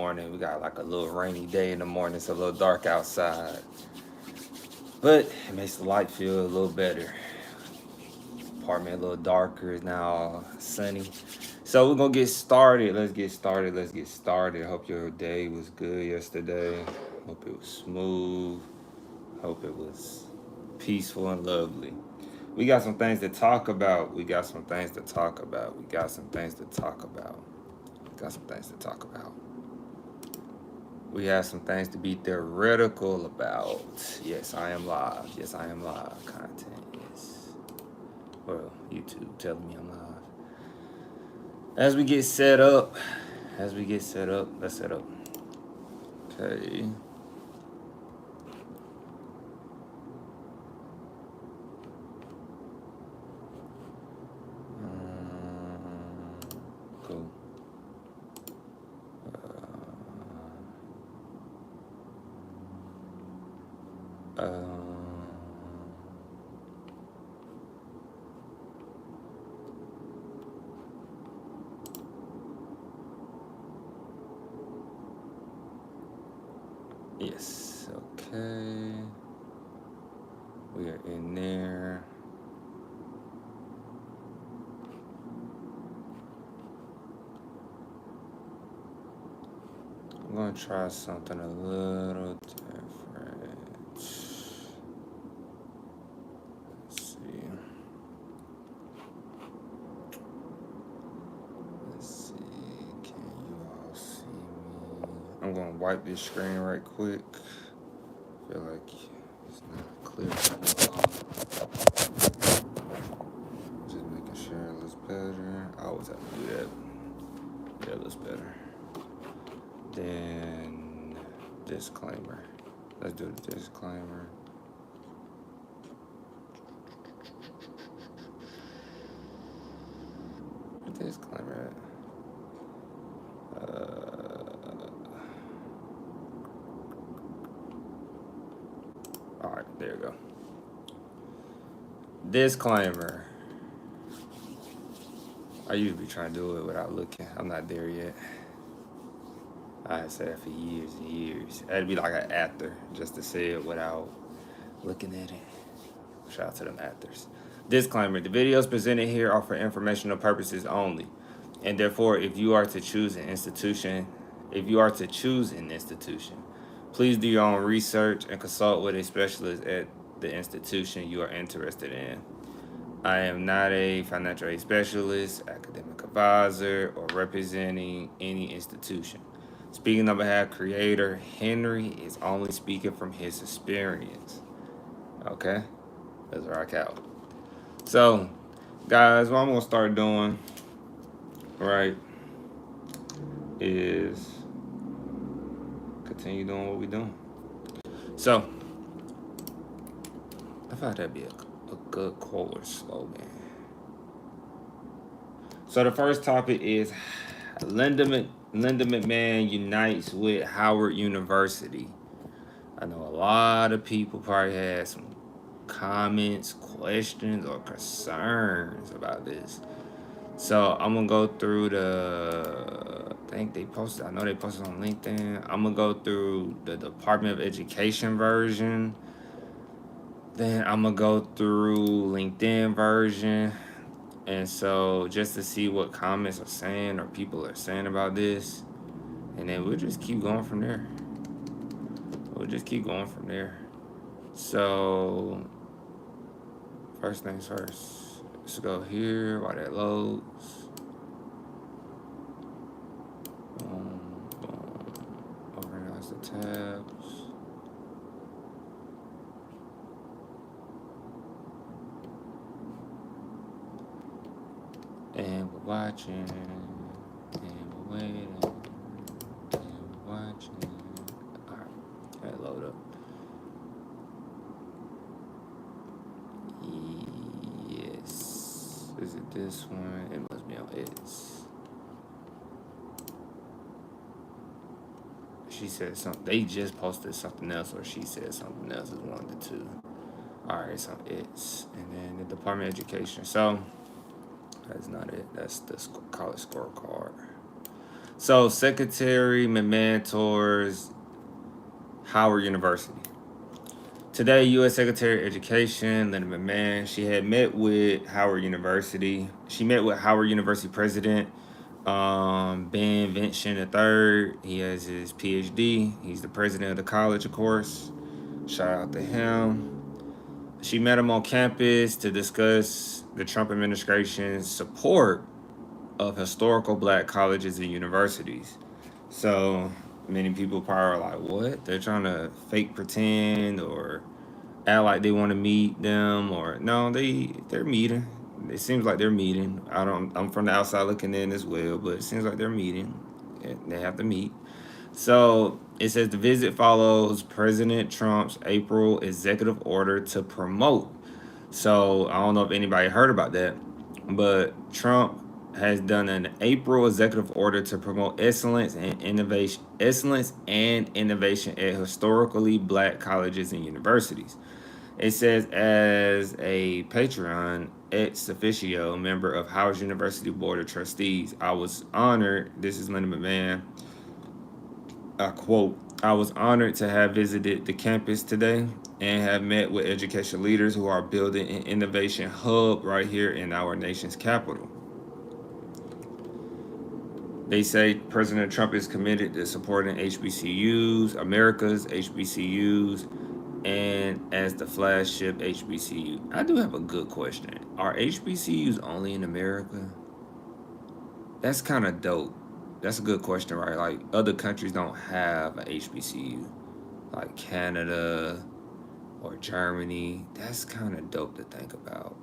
morning. We got like a little rainy day in the morning. It's a little dark outside. But it makes the light feel a little better. Apartment a little darker. It's now sunny. So we're going to get started. Let's get started. Hope your day was good yesterday. Hope it was smooth. Hope it was peaceful and lovely. We got some things to talk about. We have some things to talk about. We have some things to be theoretical about. Yes, I am live. Content, yes. Well, YouTube telling me I'm live. As we get set up, let's set up. Okay. Cool. Yes, okay. We are in there. I'm going to try something a little different. Let's see. Can you all see me? I'm going to wipe this screen right quick. I feel like it's not clear. Just making sure it looks better. I always have to do that. Yeah, it looks better. Then disclaimer. Let's do the disclaimer. Disclaimer. All right, there you go. Disclaimer. I usually try to do it without looking. I'm not there yet. I said that for years and years. That'd be like an actor just to say it without looking at it. Shout out to them actors. Disclaimer: the videos presented here are for informational purposes only, and therefore, if you are to choose an institution, please do your own research and consult with a specialist at the institution you are interested in. I am not a financial aid specialist, academic advisor, or representing any institution. Speaking on behalf of Creator, Henry is only speaking from his experience. Okay? Let's rock out. So, guys, what I'm going to start doing, right, is continue doing what we're doing. So, I thought that'd be a good quote or slogan. So, the first topic is Linda McMahon unites with Howard University. I know a lot of people probably had some comments, questions, or concerns about this. So I'm gonna go through I know they posted on LinkedIn. I'm gonna go through the Department of Education version. Then I'm gonna go through LinkedIn version. And so just to see what comments are saying or people are saying about this. And then we'll just keep going from there. So first things first. Let's go here while that loads. Boom, boom. Organize the tabs. And we're watching. And we're waiting. And we're watching. Alright, that load up. Yes. Is it this one? It must be on its. She said something. They just posted something else, or she said something else. Is one of the two. All right, so it's, and then the Department of Education. So that's not it. That's the College Scorecard. So Secretary Mcmahon tours Howard University. Today, U.S. Secretary of Education Linda McMahon, she had met with Howard University. She met with Howard University President Ben Vincent III. He has his PhD. He's the president of the college, of course. Shout out to him. She met him on campus to discuss the Trump administration's support of historical black colleges and universities. So many people probably are like, what? They're trying to fake pretend or act like they want to meet them, or no, they're meeting. It seems like they're meeting. I'm from the outside looking in as well, but it seems like they're meeting. They have to meet. So it says the visit follows President Trump's April executive order to promote. So I don't know if anybody heard about that, but Trump has done an April executive order to promote excellence and innovation at historically black colleges and universities. It says, as a Patreon ex officio member of Howard University Board of Trustees, I was honored. This is Linda McMahon. I quote, I was honored to have visited the campus today and have met with education leaders who are building an innovation hub right here in our nation's capital. They say President Trump is committed to supporting HBCUs, America's HBCUs, and as the flagship HBCU. I do have a good question. Are HBCUs only in America? That's kind of dope. That's a good question, right? Like, other countries don't have a HBCU, like Canada or Germany. That's kind of dope to think about.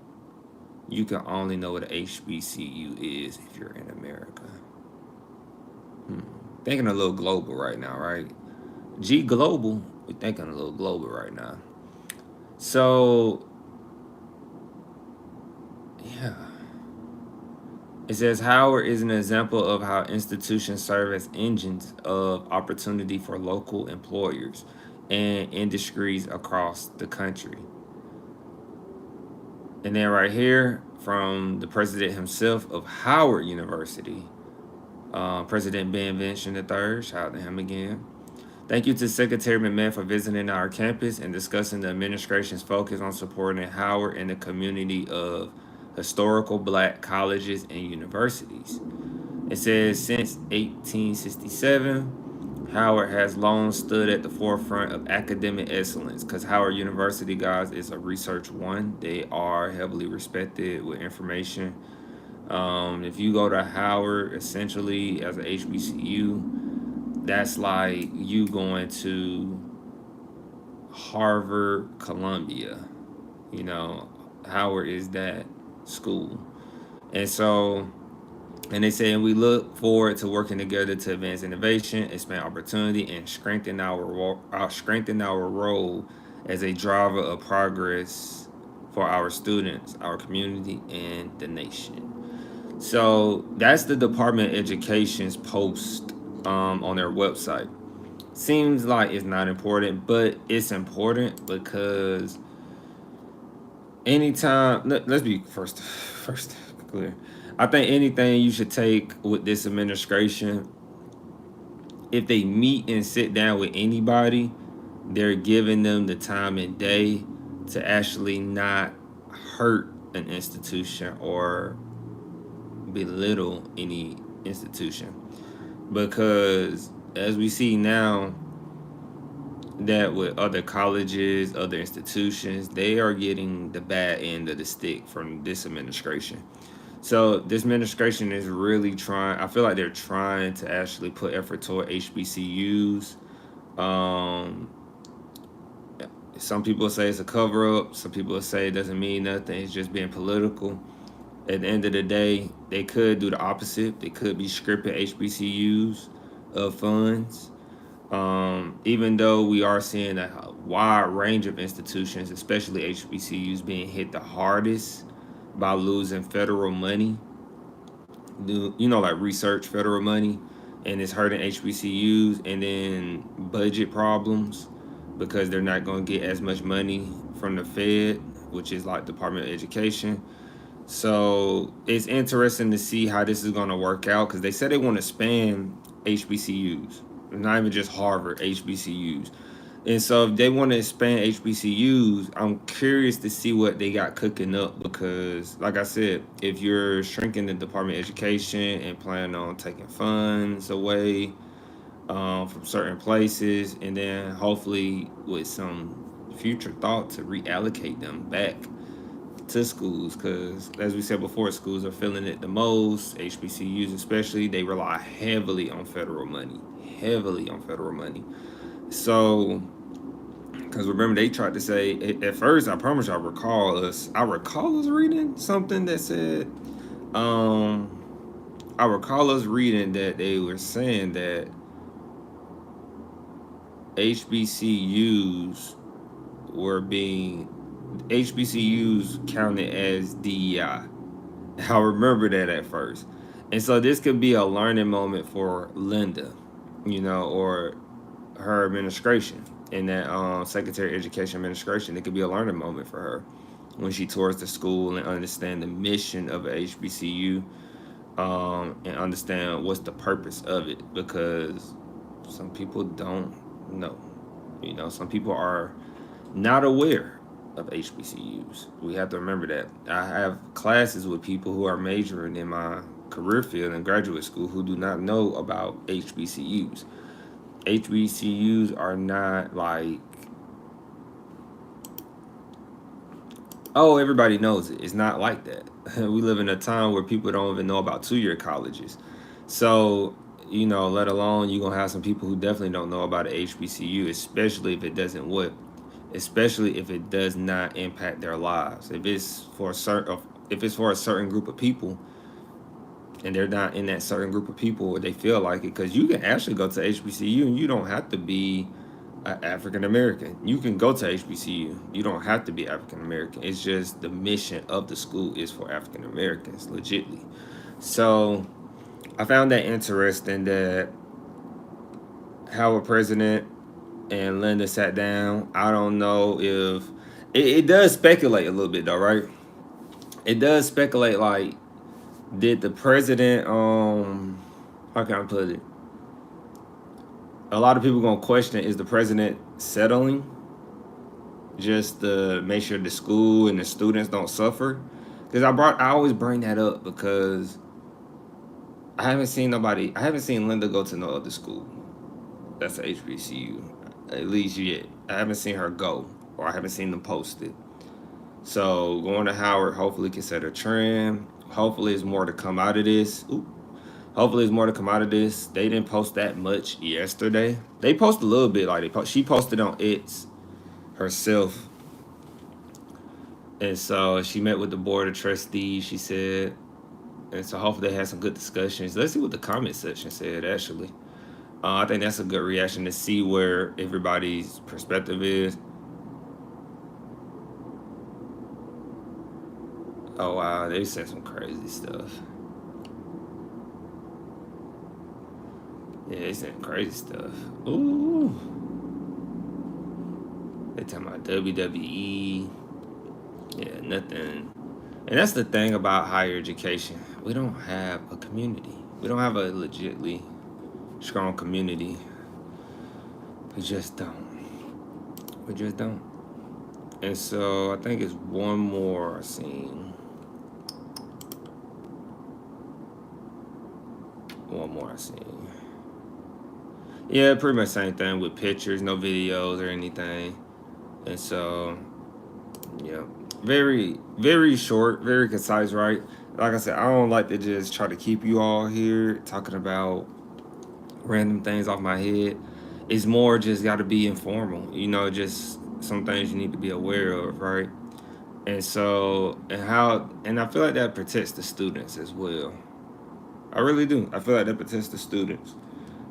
You can only know what an HBCU is if you're in America. Thinking a little global right now, right? G global. We're thinking a little global right now. So, yeah. It says Howard is an example of how institutions serve as engines of opportunity for local employers and industries across the country. And then right here, from the president himself of Howard University, President Ben Vincent III, shout out to him again. Thank you to Secretary McMahon for visiting our campus and discussing the administration's focus on supporting Howard and the community of historical black colleges and universities. It says since 1867, Howard has long stood at the forefront of academic excellence, because Howard University, guys, is a research one. They are heavily respected with information. If you go to Howard, essentially as an HBCU, that's like you going to Harvard, Columbia. Howard is that school. And so, and they say, and we look forward to working together to advance innovation, expand opportunity, and strengthen our role as a driver of progress for our students, our community, and the nation. So that's the Department of Education's post on their website. Seems like it's not important, but it's important because anytime, let's be first clear. I think anything you should take with this administration, if they meet and sit down with anybody, they're giving them the time and day to actually not hurt an institution or belittle any institution. Because as we see now, that with other colleges, other institutions, they are getting the bad end of the stick from this administration. So this administration is really trying, I feel like they're trying to actually put effort toward HBCUs. Some people say it's a cover-up. Some people say it doesn't mean nothing. It's just being political. At the end of the day, they could do the opposite. They could be scripted HBCUs of funds. Even though we are seeing a wide range of institutions, especially HBCUs, being hit the hardest by losing federal money, like research federal money, and it's hurting HBCUs, and then budget problems because they're not going to get as much money from the Fed, which is like Department of Education. So it's interesting to see how this is going to work out because they said they want to span HBCUs, not even just Harvard, HBCUs. And so if they want to expand HBCUs, I'm curious to see what they got cooking up because, like I said, if you're shrinking the Department of Education and plan on taking funds away from certain places, and then hopefully with some future thought to reallocate them back to schools, because as we said before, schools are feeling it the most. HBCUs especially, they rely heavily on federal money. So because remember they tried to say at first, I promise I recall us reading something that said, um I recall us reading that they were saying that HBCUs were being HBCUs counted as DEI. I remember that at first. And so this could be a learning moment for Linda, or her administration in that Secretary of Education administration. It could be a learning moment for her when she tours the school and understand the mission of a HBCU, and understand what's the purpose of it, because some people don't know. Some people are not aware of HBCUs. We have to remember that. I have classes with people who are majoring in my career field in graduate school who do not know about HBCUs. HBCUs are not like, oh, everybody knows it. It's not like that. We live in a time where people don't even know about 2-year colleges. So, let alone you're going to have some people who definitely don't know about an HBCU, especially if it does not impact their lives. If it's for a certain group of people and they're not in that certain group of people or they feel like it, because you can actually go to HBCU and you don't have to be African American. You can go to HBCU. You don't have to be African American. It's just the mission of the school is for African Americans, legitly. So I found that interesting that how a president and Linda sat down. I don't know if it does speculate a little bit though, right? It does speculate like, did the president how can I put it? A lot of people gonna question, is the president settling just to make sure the school and the students don't suffer? Because I always bring that up because I haven't seen Linda go to no other school that's a HBCU, at least yet. I haven't seen her go, or I haven't seen them post it. So going to Howard hopefully can set a trend. Hopefully there's more to come out of this. Hopefully there's more to come out of this. They didn't post that much yesterday. They posted a little bit, like she posted on It's herself. And so she met with the board of trustees, she said. And so hopefully they had some good discussions. Let's see what the comment section said, actually. I think that's a good reaction to see where everybody's perspective is. Oh, wow, they said some crazy stuff. Yeah, they said crazy stuff. Ooh. They talking about WWE. Yeah, nothing. And that's the thing about higher education. We don't have a community. We don't have a legitly strong community. We just don't. And so I think it's one more scene. Yeah, pretty much same thing with pictures, no videos or anything. And so, yeah, very, very short, very concise, right? Like I said, I don't like to just try to keep you all here talking about random things off my head. It's more just got to be informal, just some things you need to be aware of, right? And so, and I feel like that protects the students as well. I really do. I feel like that protects the students.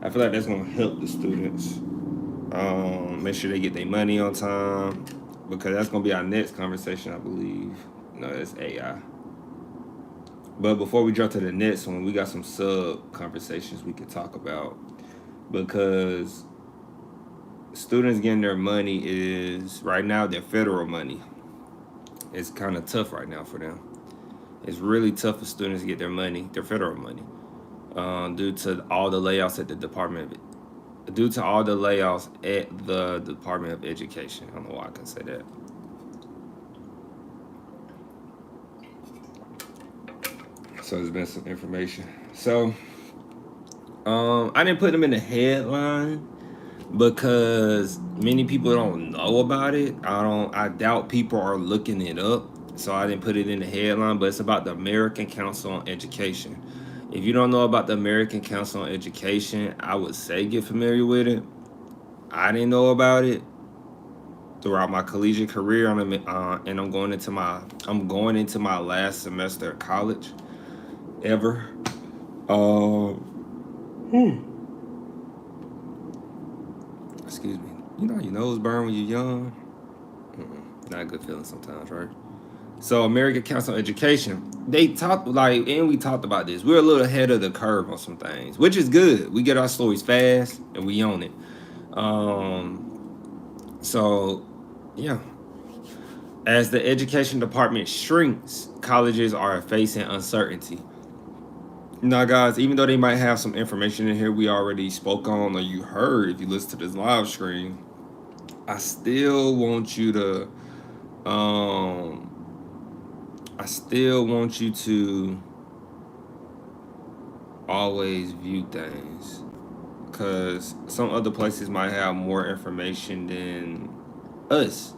I feel like that's going to help the students make sure they get their money on time, because that's going to be our next conversation, I believe. No, that's AI. But before we jump to the next one, we got some sub conversations we could talk about, because students getting their money is right now their federal money. It's kind of tough right now for them. It's really tough for students to get their money, their federal money, due to all the layoffs at the due to all the layoffs at the Department of Education. I don't know why I can say that. So there's been some information. So I didn't put them in the headline because many people don't know about it. I doubt people are looking it up. So I didn't put it in the headline, but it's about the American Council on Education. If you don't know about the American Council on Education, I would say get familiar with it. I didn't know about it throughout my collegiate career, and I'm going into my last semester of college ever. Excuse me. You know your nose burn when you're young. Not a good feeling sometimes, right? So American Council on Education, they talked and we talked about this. We're a little ahead of the curve on some things, which is good. We get our stories fast and we own it. So yeah. As the education department shrinks, colleges are facing uncertainty. Now, guys, even though they might have some information in here we already spoke on or you heard if you listen to this live stream, I still want you to always view things, because some other places might have more information than us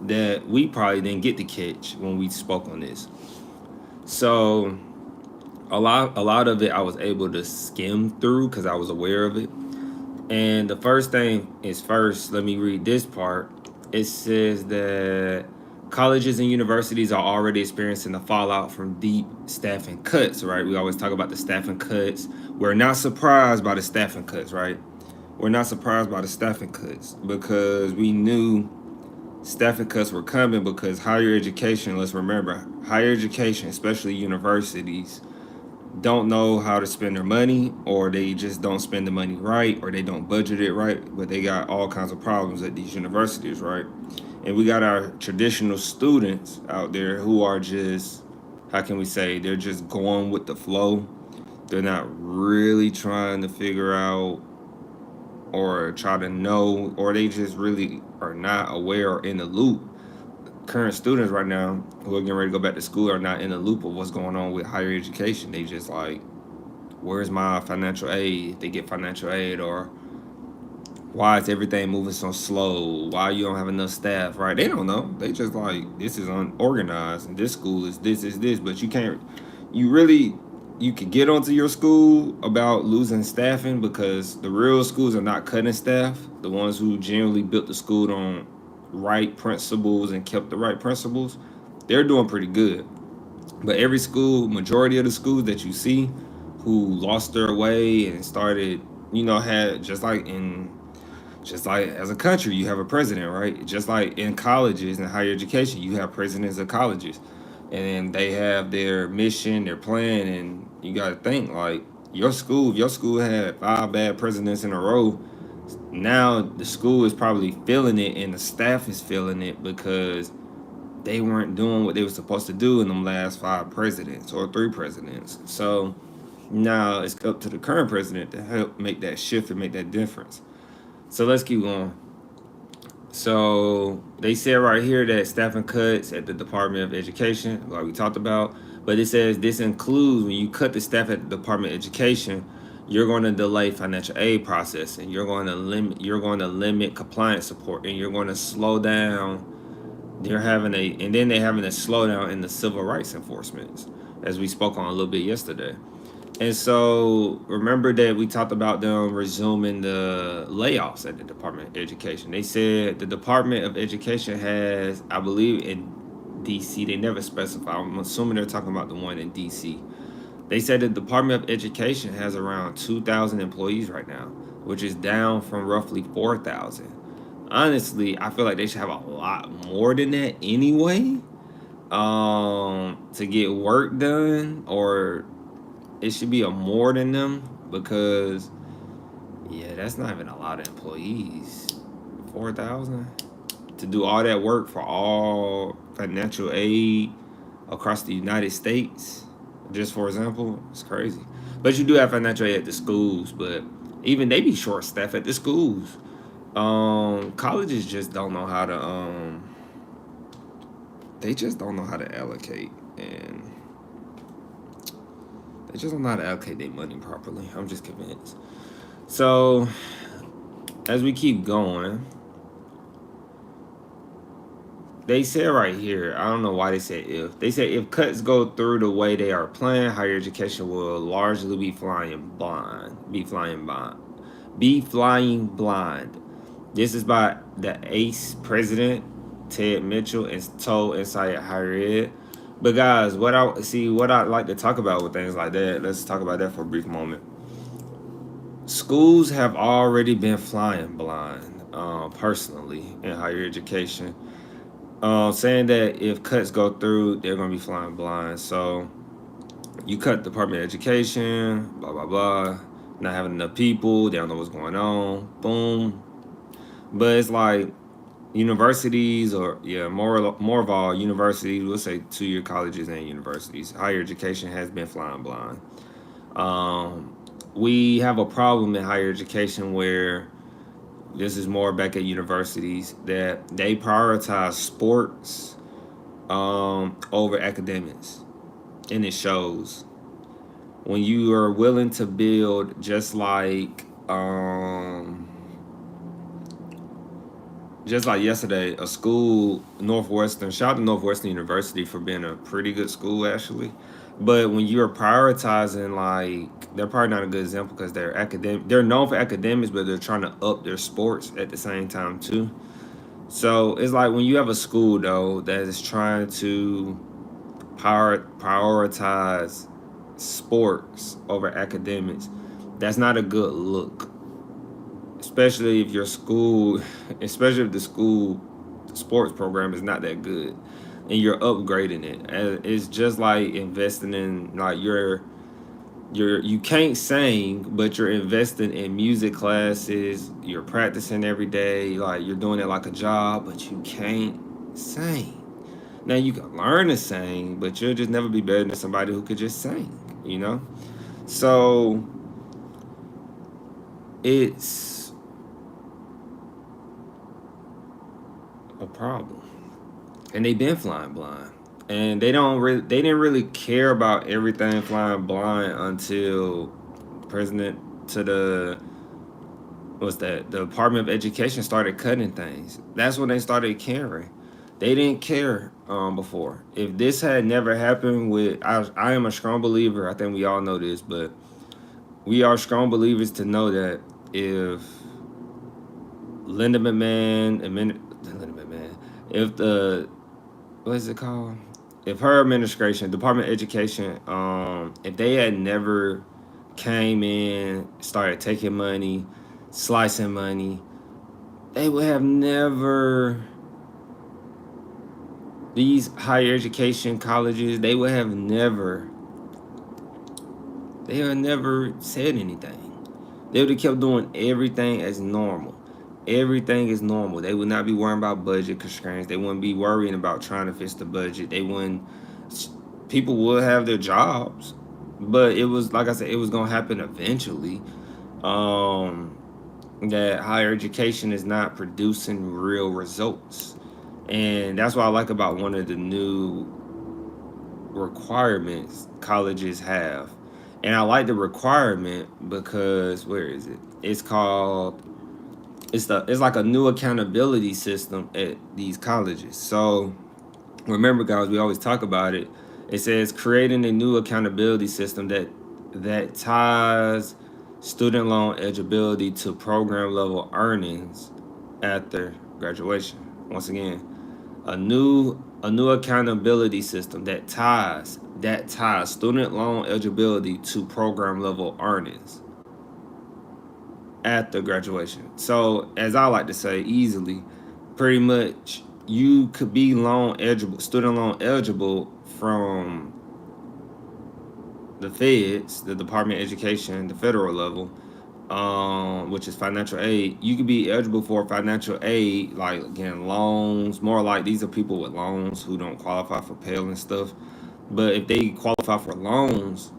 that we probably didn't get to catch when we spoke on this. So a lot of it I was able to skim through because I was aware of it. And the first thing is first, let me read this part. It says that colleges and universities are already experiencing the fallout from deep staffing cuts, right? We always talk about the staffing cuts. We're not surprised by the staffing cuts, right? We're not surprised by the staffing cuts because we knew staffing cuts were coming, because higher education, let's remember, higher education, especially universities, don't know how to spend their money, or they just don't spend the money right, or they don't budget it right, but they got all kinds of problems at these universities, right? And we got our traditional students out there who are just, how can we say, they're just going with the flow. They're not really trying to figure out or try to know, or they just really are not aware or in the loop. Current students right now who are getting ready to go back to school are not in the loop of what's going on with higher education. They just like, where's my financial aid? They get financial aid, or why is everything moving so slow? Why you don't have enough staff, right? They don't know. They just like, this is unorganized and this school is this, but you can't, you could get onto your school about losing staffing because the real schools are not cutting staff. The ones who generally built the school on right principles and kept the right principles, they're doing pretty good. But every school, majority of the schools that you see who lost their way and started, had just like as a country, you have a president, right? Just like in colleges and higher education, you have presidents of colleges, and they have their mission, their plan, and you got to think like your school. If your school had 5 bad presidents in a row, now the school is probably feeling it, and the staff is feeling it because they weren't doing what they were supposed to do in them last 5 presidents or 3 presidents. So now it's up to the current president to help make that shift and make that difference. So let's keep going. So they said right here that staffing cuts at the Department of Education, like we talked about, but it says this includes when you cut the staff at the Department of Education, you're going to delay financial aid processing. You're going to limit compliance support, and you're going to slow down. They're having a slowdown in the civil rights enforcement, as we spoke on a little bit yesterday. And so remember that we talked about them resuming the layoffs at the Department of Education. They said the Department of Education has, I believe in DC, they never specify. I'm assuming they're talking about the one in DC. They said the Department of Education has around 2,000 employees right now, which is down from roughly 4,000. Honestly, I feel like they should have a lot more than that anyway, to get work done, or it should be a more than them, because that's not even a lot of employees. 4,000 to do all that work for all financial aid, across the United States, just for example, it's crazy. But you do have financial aid at the schools, but even they be short staffed at the schools. Colleges just don't know how to they just don't know how to allocate, and they just don't know how to allocate their money properly. I'm just convinced. So as we keep going, they said right here, I don't know why they said if. They said if cuts go through the way they are planned, higher education will largely be flying blind. Be flying blind. This is by the ACE president, Ted Mitchell, and told Inside Higher Ed. But guys, what I like to talk about with things like that, let's talk about that for a brief moment. Schools have already been flying blind, personally, in higher education. Saying that if cuts go through, they're going to be flying blind. So you cut Department of Education, blah, blah, blah, not having enough people, they don't know what's going on, boom. But it's like universities, or more of all universities, we'll say 2-year colleges and universities, higher education has been flying blind. We have a problem in higher education where this is more back at universities, that they prioritize sports over academics, and it shows. When you are willing to build, just like yesterday, a school, Northwestern, shout out to Northwestern University for being a pretty good school actually. But when you're prioritizing, like, they're probably not a good example because they're known for academics, but they're trying to up their sports at the same time too. So it's like when you have a school though that is trying to prioritize sports over academics, that's not a good look. Especially if your school, especially if the school sports program is not that good, and you're upgrading it. And it's just like investing in, like, you can't sing, but you're investing in music classes. You're practicing every day, like you're doing it like a job, but you can't sing. Now you can learn to sing, but you'll just never be better than somebody who could just sing. You know, so it's a problem, and they've been flying blind, and they didn't really care about everything flying blind until president to the the Department of Education started cutting things. That's when they started caring. They didn't care before. If this had never happened with, I am a strong believer, I think we all know this, but we are strong believers to know that if Linda McMahon, if the, what is it called? If her administration, Department of Education, if they had never came in, started taking money, slicing money, they would have never, these higher education colleges, they would have never said anything. They would have kept doing everything as normal. Everything is normal. They would not be worrying about budget constraints. They wouldn't be worrying about trying to fix the budget. They wouldn't. People would have their jobs, but it was, like I said, it was gonna happen eventually. That higher education is not producing real results, and that's what I like about one of the new requirements colleges have. And I like the requirement because, where is it? It's called, it's like a new accountability system at these colleges. So remember, guys, we always talk about it. It says creating a new accountability system that ties student loan eligibility to program level earnings after graduation. Once again, a new accountability system that ties student loan eligibility to program level earnings after graduation. So, as I like to say, easily, pretty much, you could be student loan eligible from the feds, the Department of Education, the federal level, which is financial aid. You could be eligible for financial aid, like, again, loans. More like, these are people with loans who don't qualify for Pell and stuff. But if they qualify for loans,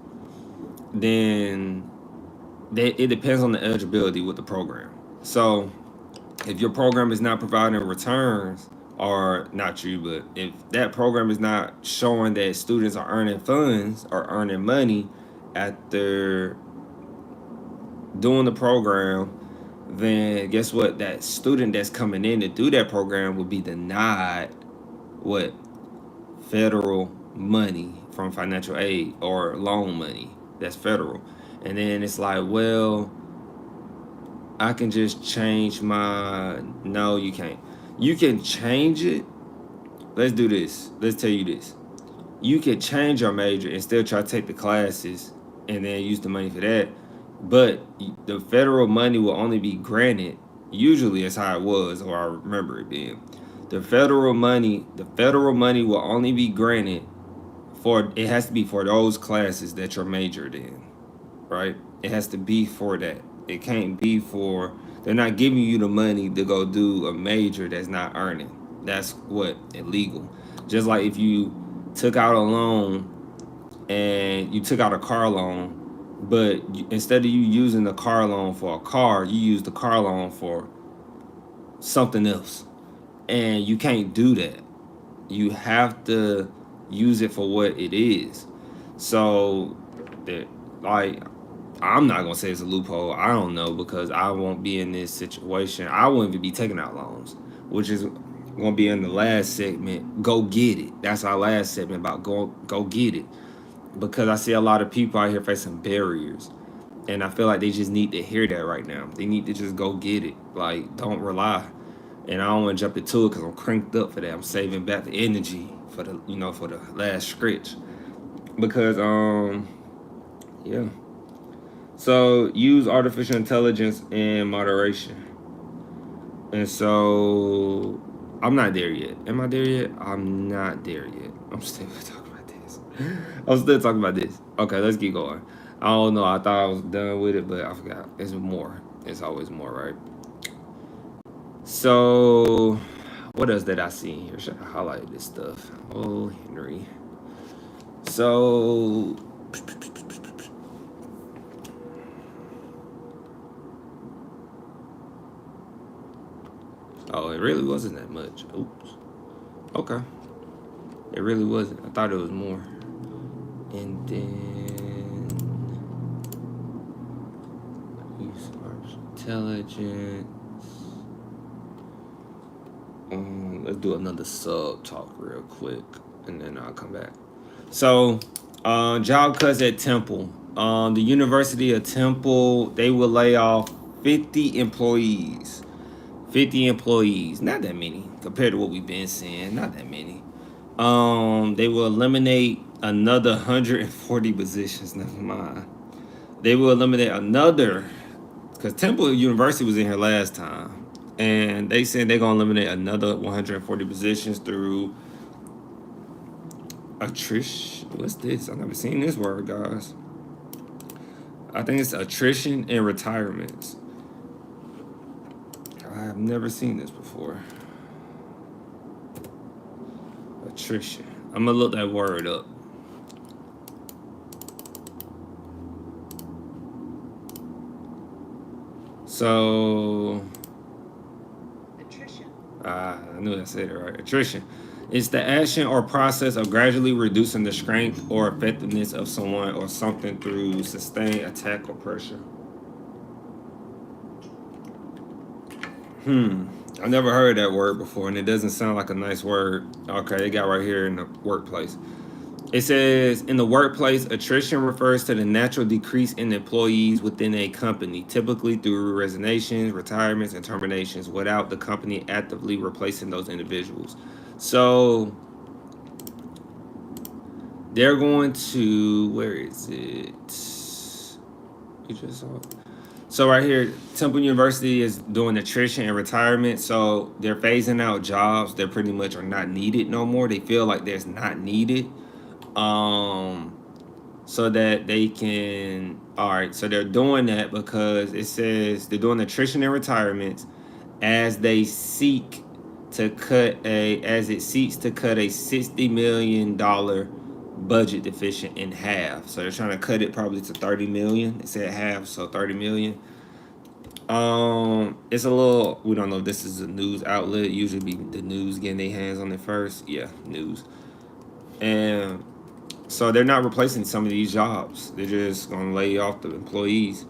then it depends on the eligibility with the program. So if your program is not providing returns, or not you, but if that program is not showing that students are earning funds or earning money after doing the program, then guess what? That student that's coming in to do that program will be denied what? Federal money from financial aid or loan money that's federal. And then it's like, well, I can just change my. No, you can't. You can change it. Let's do this. Let's tell you this. You can change your major and still try to take the classes and then use the money for that. But the federal money will only be granted. Usually, that's how it was, or I remember it being. The federal money will only be granted for. It has to be for those classes that you're majored in, right? It has to be for that. It can't be for. They're not giving you the money to go do a major that's not earning. That's what illegal. Just like if you took out a loan and you took out a car loan, but instead of you using the car loan for a car, you use the car loan for something else, and you can't do that. You have to use it for what it is. So, that like I'm not gonna say it's a loophole. I don't know because I won't be in this situation. I won't even be taking out loans, which is gonna be in the last segment. Go get it. That's our last segment about go get it. Because I see a lot of people out here facing barriers, and I feel like they just need to hear that right now. They need to just go get it. Like, don't rely. And I don't want to jump into it because I'm cranked up for that. I'm saving back the energy for the last stretch. Because yeah. So use artificial intelligence in moderation. And so I'm not there yet. Am I there yet? I'm not there yet. I'm still talking about this. I'm still talking about this. Okay, let's keep going. I don't know. I thought I was done with it, but I forgot. There's more. There's always more, right? So what else did I see in here? Should I highlight this stuff? Oh, Henry. So oh, it really wasn't that much. Oops. Okay. It really wasn't. I thought it was more. And then use artificial intelligence. Let's do another sub talk real quick, and then I'll come back. So, job cuts at Temple. The University of Temple, they will lay off 50 employees. 50 employees, not that many compared to what we've been seeing. Not that many. They will eliminate another 140 positions. Never mind. They will eliminate another, because Temple University was in here last time, and they said they're gonna eliminate another 140 positions through attrition. What's this? I've never seen this word, guys. I think it's attrition and retirements. I have never seen this before. Attrition. I'm gonna look that word up. So, attrition. I knew I said it right. Attrition. It's the action or process of gradually reducing the strength or effectiveness of someone or something through sustained attack or pressure. I never heard that word before, and it doesn't sound like a nice word. Okay, they got right here in the workplace. It says, in the workplace, attrition refers to the natural decrease in employees within a company, typically through resignations, retirements, and terminations, without the company actively replacing those individuals. So they're going to, where is it? You just saw it. So right here, Temple University is doing attrition and retirement. So they're phasing out jobs that pretty much are not needed no more. They feel like there's not needed. So that they can, all right, so they're doing that because it says they're doing attrition and retirements as it seeks to cut a $60 million budget deficient in half. So they're trying to cut it probably to 30 million. They said half, so 30 million. It's a little. We don't know if this is a news outlet. Usually, be the news getting their hands on it first. Yeah, news. And so they're not replacing some of these jobs. They're just gonna lay off the employees.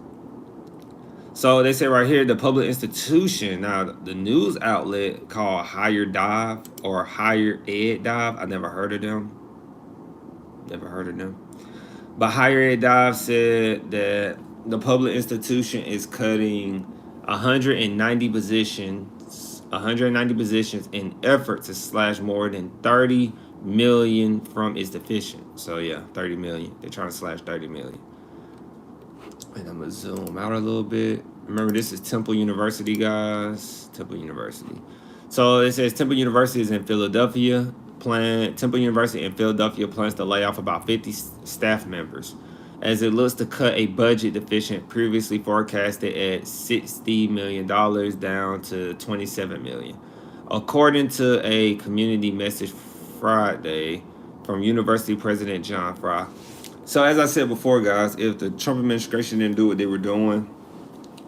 So they say right here, the public institution. Now, the news outlet called Higher Dive or Higher Ed Dive. I never heard of them. Never heard of them. But Higher Ed Dive said that the public institution is cutting 190 positions, 190 positions in effort to slash more than 30 million from its deficient. So yeah, 30 million. They're trying to slash 30 million. And I'm gonna zoom out a little bit. Remember, this is Temple University, guys. Temple University. So it says Temple University is in Philadelphia. Temple University in Philadelphia plans to lay off about 50 staff members as it looks to cut a budget deficient previously forecasted at $60 million down to $27 million. According to a community message Friday from University President John Fry. So as I said before, guys, if the Trump administration didn't do what they were doing,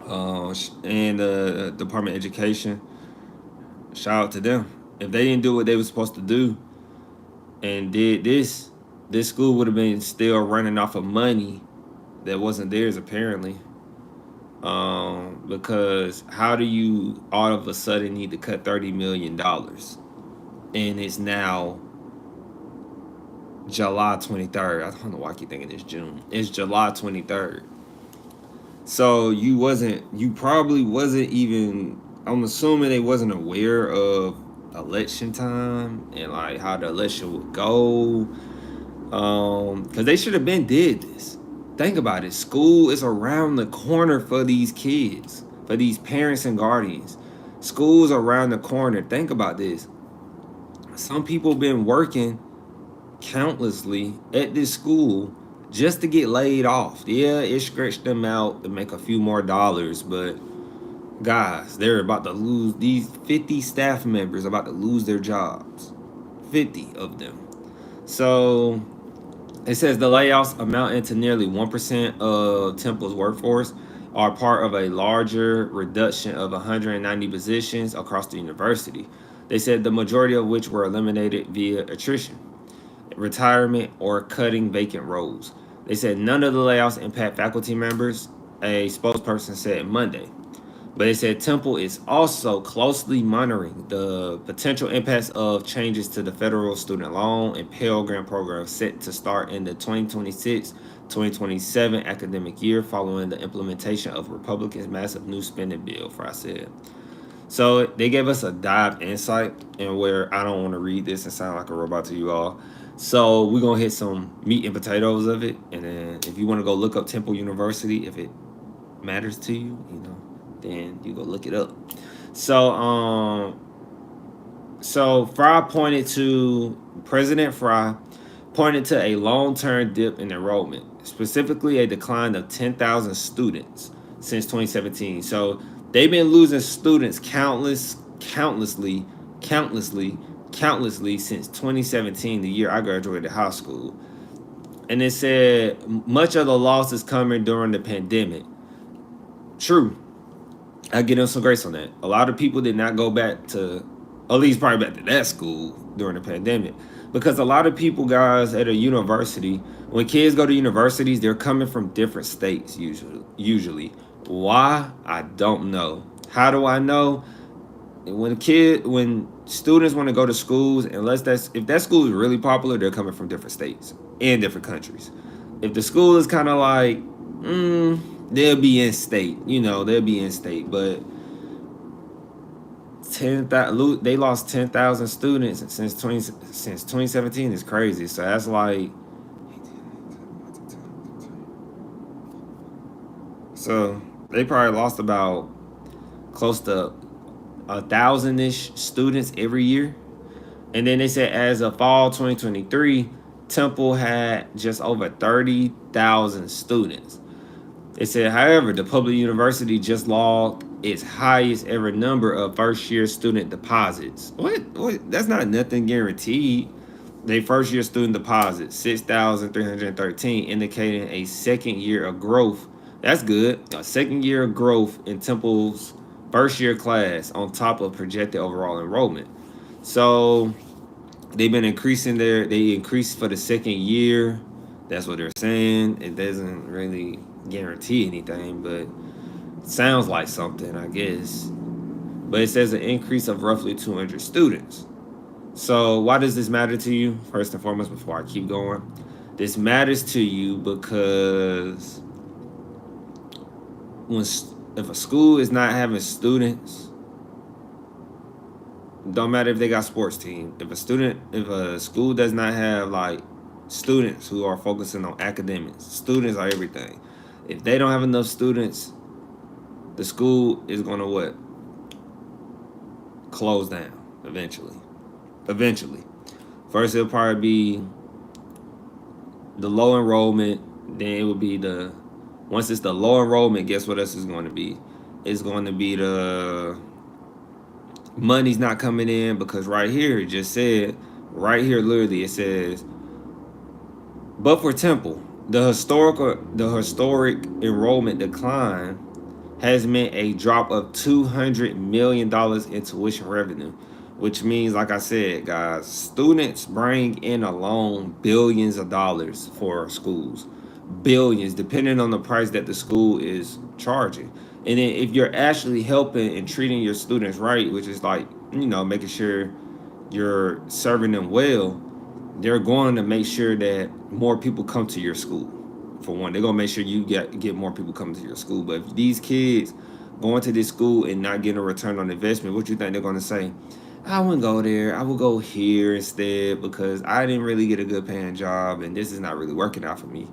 and the Department of Education, shout out to them. If they didn't do what they were supposed to do and did this school would have been still running off of money that wasn't theirs apparently. Because how do you all of a sudden need to cut $30 million and it's now July 23rd? I don't know why I keep thinking it's June. It's July 23rd. So you probably wasn't even, I'm assuming they wasn't aware of election time and like how the election would go. Because they should have been did this. Think about it. School is around the corner for these kids, for these parents and guardians. School's around the corner. Think about this. Some people been working countlessly at this school just to get laid off. Yeah, it stretched them out to make a few more dollars, but guys, they're about to lose, these 50 staff members about to lose their jobs. 50 of them. So it says the layoffs amounting to nearly 1% of Temple's workforce are part of a larger reduction of 190 positions across the university. They said the majority of which were eliminated via attrition, retirement, or cutting vacant roles. They said none of the layoffs impact faculty members, a spokesperson said Monday. But they said Temple is also closely monitoring the potential impacts of changes to the federal student loan and Pell Grant program set to start in the 2026-2027 academic year following the implementation of Republicans' massive new spending bill, Fry said. So they gave us a dive insight in where I don't want to read this and sound like a robot to you all. So we're going to hit some meat and potatoes of it. And then if you want to go look up Temple University, if it matters to you, then you go look it up. So President Fry pointed to a long-term dip in enrollment, specifically a decline of 10,000 students since 2017. So they've been losing students countlessly since 2017, the year I graduated high school. And it said much of the loss is coming during the pandemic. True. I give them some grace on that. A lot of people did not go back to, at least probably back to that school during the pandemic. Because a lot of people, guys, at a university, when kids go to universities, they're coming from different states usually. Why? I don't know. How do I know? When students want to go to schools, if that school is really popular, they're coming from different states and different countries. If the school is kind of like, they'll be in state, but they lost 10,000 students since 2017 is crazy. So that's like, so they probably lost about close to 1,000-ish students every year. And then they said as of fall 2023, Temple had just over 30,000 students. They said, however, the public university just logged its highest ever number of first-year student deposits. What? That's not nothing guaranteed. They first year student deposit, 6,313, indicating a second year of growth. That's good. A second year of growth in Temple's first year class on top of projected overall enrollment. So they've been they increased for the second year. That's what they're saying. It doesn't really guarantee anything, but it sounds like something, I guess. But it says an increase of roughly 200 students. So why does this matter to you? First and foremost, before I keep going, this matters to you because if a school is not having students, don't matter if they got sports team. If a school does not have like students who are focusing on academics, students are everything. If they don't have enough students, the school is gonna what? Close down eventually. First it'll probably be the low enrollment, then it would be once it's the low enrollment, guess what else is going to be? It's going to be the money's not coming in, because right here it just said, right here literally it says, but for Temple, the historic enrollment decline has meant a drop of $200 million in tuition revenue, which means, like I said, guys, students bring in alone billions of dollars for schools. Billions, depending on the price that the school is charging. And then if you're actually helping and treating your students right, which is like, making sure you're serving them well, they're going to make sure that more people come to your school. For one, they're going to make sure you get more people coming to your school. But if these kids going to this school and not getting a return on investment, what you think they're going to say? I wouldn't go there. I would go here instead because I didn't really get a good paying job and this is not really working out for me.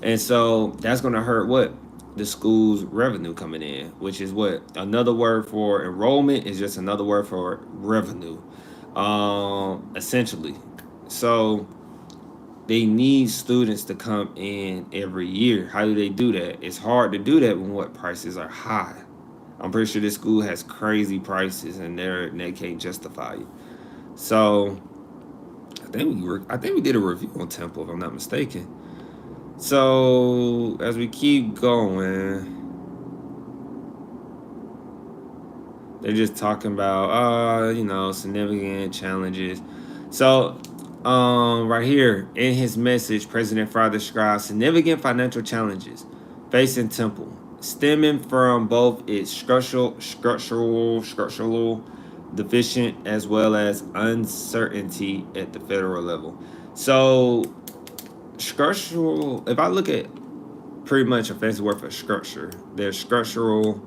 And so that's going to hurt what? The school's revenue coming in, which is what? Another word for enrollment is just another word for revenue, essentially. So they need students to come in every year. How do they do that? It's hard to do that when what? Prices are high. I'm pretty sure this school has crazy prices and they can't justify it. So I think we did a review on Temple, if I'm not mistaken. So as we keep going, they're just talking about significant challenges. So right here in his message, President Fry describes significant financial challenges facing Temple, stemming from both its structural deficient as well as uncertainty at the federal level. So structural, if I look at pretty much a fancy word for structure, there's structural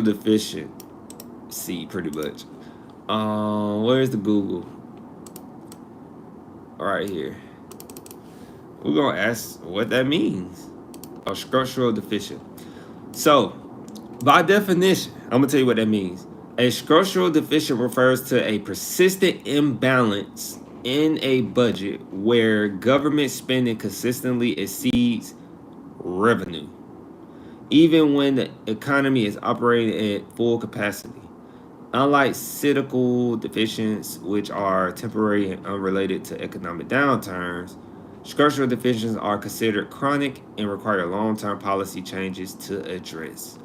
deficiency pretty much. Where's the Google? Right here. We're gonna ask what that means. A structural deficient. So by definition, I'm gonna tell you what that means. A structural deficient refers to a persistent imbalance in a budget where government spending consistently exceeds revenue, even when the economy is operating at full capacity. Unlike cyclical deficiencies, which are temporary and unrelated to economic downturns, structural deficiencies are considered chronic and require long-term policy changes to address.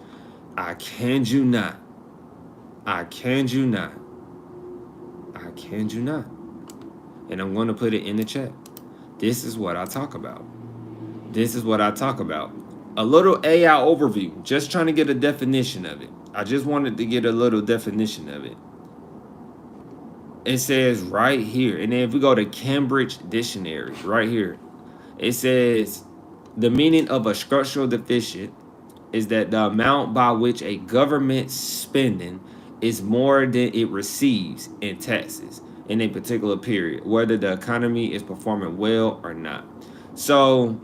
I kid you not. And I'm going to put it in the chat. This is what I talk about. A little AI overview. Just trying to get a definition of it. I just wanted to get a little definition of it. It says right here. And then if we go to Cambridge Dictionary, right here, it says the meaning of a structural deficit is that the amount by which a government spending is more than it receives in taxes in a particular period, whether the economy is performing well or not. So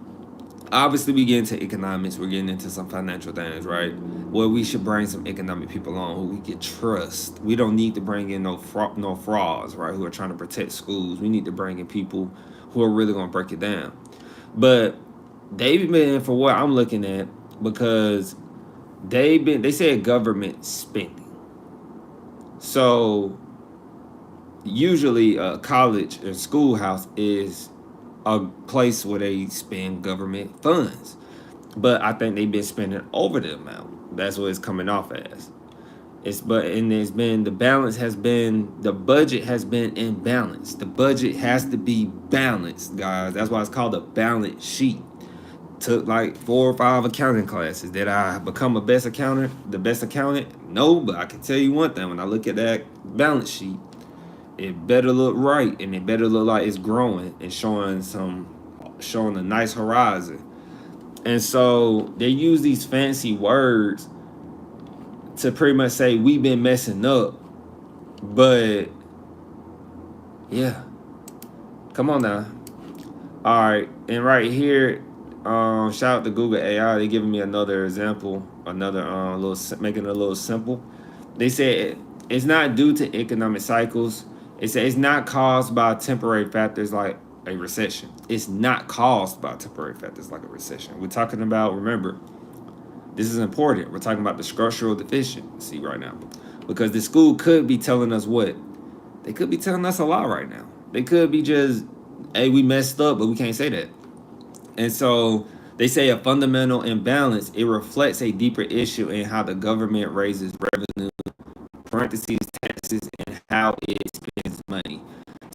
obviously we get into economics, we're getting into some financial things, right? Well, we should bring some economic people on who we can trust. We don't need to bring in no frauds, right, who are trying to protect schools. We need to bring in people who are really going to break it down. But they've been, for what I'm looking at, because they said government spending. So usually a college or schoolhouse is a place where they spend government funds. But I think they've been spending over the amount. That's what it's coming off as. It's been, the balance has been, the budget has been in balance. The budget has to be balanced, guys. That's why it's called a balance sheet. Took like 4 or 5 accounting classes. Did I become the best accountant? No, but I can tell you one thing. When I look at that balance sheet, it better look right, and it better look like it's growing and showing a nice horizon. And so they use these fancy words to pretty much say we've been messing up. But yeah, come on now. All right, and right here, shout out to Google AI. They giving me another example, another making it a little simple. They said it's not due to economic cycles. It said it's not caused by temporary factors like a recession. It's not caused by temporary factors like a recession. We're talking about, remember, this is important. We're talking about the structural deficiency right now. Because the school could be telling us what? They could be telling us a lot right now. They could be just, hey, we messed up, but we can't say that. And so they say a fundamental imbalance, it reflects a deeper issue in how the government raises revenue, parentheses, taxes, and how it spends money.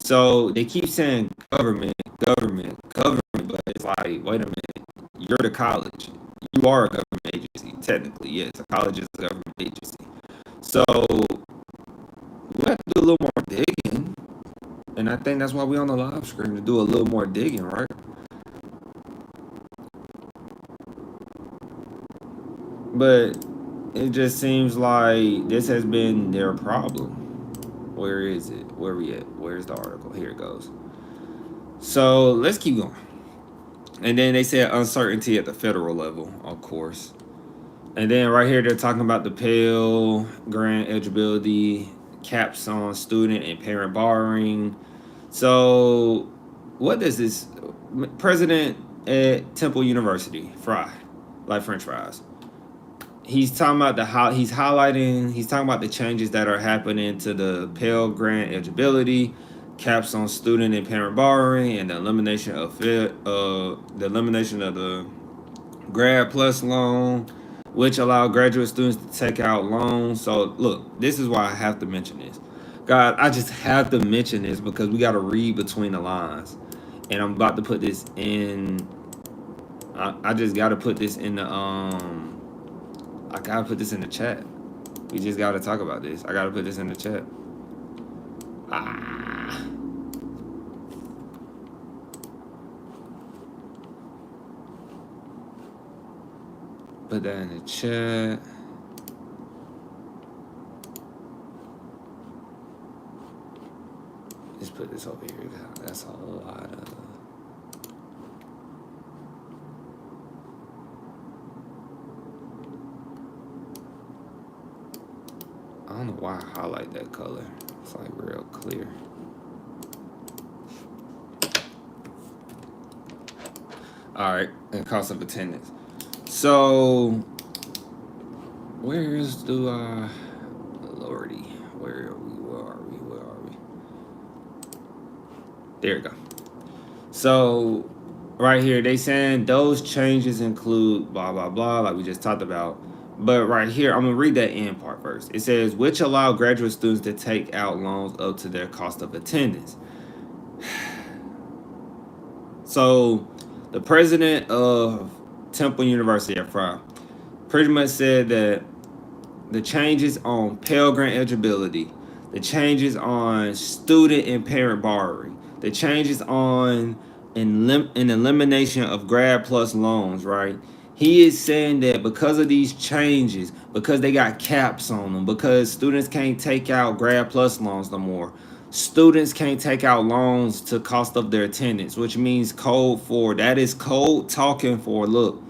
So they keep saying government, government, government, but it's like, wait a minute, you're the college. You are a government agency, technically, yes. A college is a government agency. So we have to do a little more digging. And I think that's why we're on the live screen, to do a little more digging, right? But it just seems like this has been their problem. Where is it? Where we at? Where's the article? Here it goes. So let's keep going. And then they said uncertainty at the federal level, of course. And then right here, they're talking about the Pell Grant eligibility, caps on student and parent borrowing. So what does this president at Temple University, Fry, like French fries? He's talking about he's talking about the changes that are happening to the Pell Grant eligibility, caps on student and parent borrowing, and the elimination of the grad plus loan, which allow graduate students to take out loans. So look, this is why I have to mention this. God, I just have to mention this because we got to read between the lines. And I'm about to put this in. I just got to put this in the I gotta put this in the chat. We just gotta talk about this. I gotta put this in the chat. Put that in the chat. Just put this over here. That's a lot of. I don't know why I highlight that color. It's like real clear. All right, and cost of attendance. So, Lordy, where are we? There we go. So, right here, they saying those changes include blah, blah, blah, like we just talked about. But right here, I'm going to read that end part first. It says, which allow graduate students to take out loans up to their cost of attendance. So, the president of Temple University at Fry pretty much said that the changes on Pell Grant eligibility, the changes on student and parent borrowing, the changes on an elimination of grad plus loans, right? He is saying that because of these changes, because they got caps on them, because students can't take out grad plus loans no more, students can't take out loans to cost of their attendance, which means that is code talking for, look,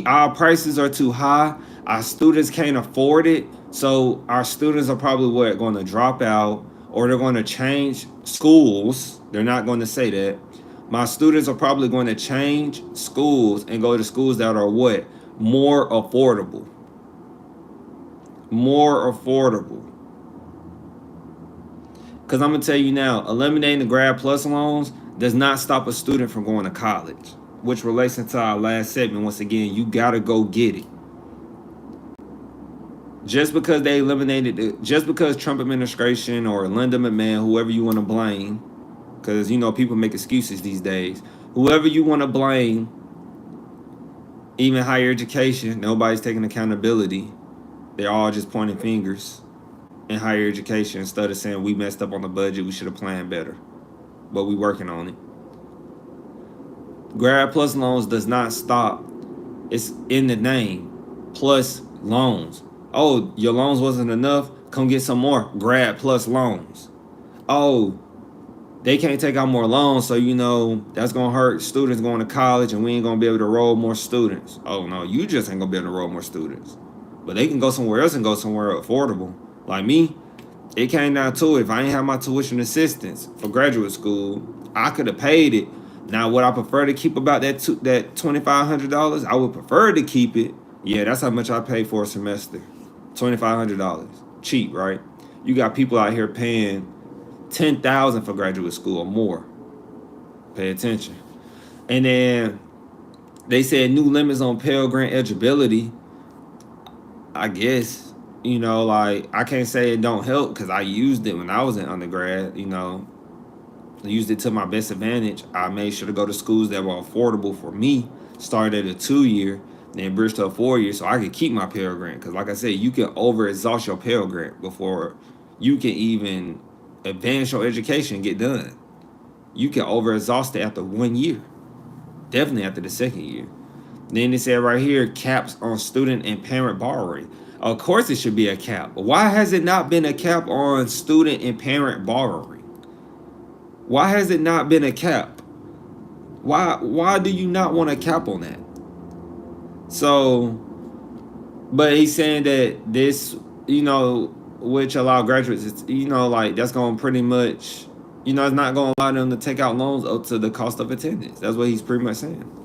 our prices are too high, our students can't afford it, so our students are probably going to drop out, or they're going to change schools. They're not going to say that. My students are probably going to change schools and go to schools that are what? More affordable. Because I'm going to tell you now, eliminating the grad plus loans does not stop a student from going to college, which relates into our last segment. Once again, you got to go get it. Just because they eliminated it, just because Trump administration or Linda McMahon, whoever you want to blame, because, you know, people make excuses these days. Whoever you want to blame, even higher education, nobody's taking accountability. They're all just pointing fingers in higher education instead of saying we messed up on the budget, we should have planned better. But we working on it. Grad plus loans does not stop. It's in the name. Plus loans. Oh, your loans wasn't enough? Come get some more. Grad plus loans. Oh, they can't take out more loans, so you know that's gonna hurt students going to college, and we ain't gonna be able to enroll more students. Oh no, you just ain't gonna be able to enroll more students. But they can go somewhere else and go somewhere affordable. Like me, it came down to it. If I ain't have my tuition assistance for graduate school, I could have paid it. Now, would I prefer to keep about that $2,500? I would prefer to keep it. Yeah, that's how much I pay for a semester. $2,500. Cheap, right? You got people out here paying $10,000 for graduate school or more. Pay attention. And then they said new limits on Pell Grant eligibility. I guess, you know, like, I can't say it don't help because I used it when I was in undergrad. You know, I used it to my best advantage. I made sure to go to schools that were affordable for me. Started at a 2-year, then bridged to a 4-year, so I could keep my Pell Grant. Because like I said, you can over-exhaust your Pell Grant before you can even advance your education and get done. You can over-exhaust it after 1 year. Definitely after the 2nd year. Then they said right here, caps on student and parent borrowing. Of course it should be a cap. Why has it not been a cap on student and parent borrowing? Why has it not been a cap? Why do you not want a cap on that? So, but he's saying that this, you know, which allow graduates, it's, you know, like that's going to pretty much, you know, it's not going to allow them to take out loans up to the cost of attendance. That's what he's pretty much saying.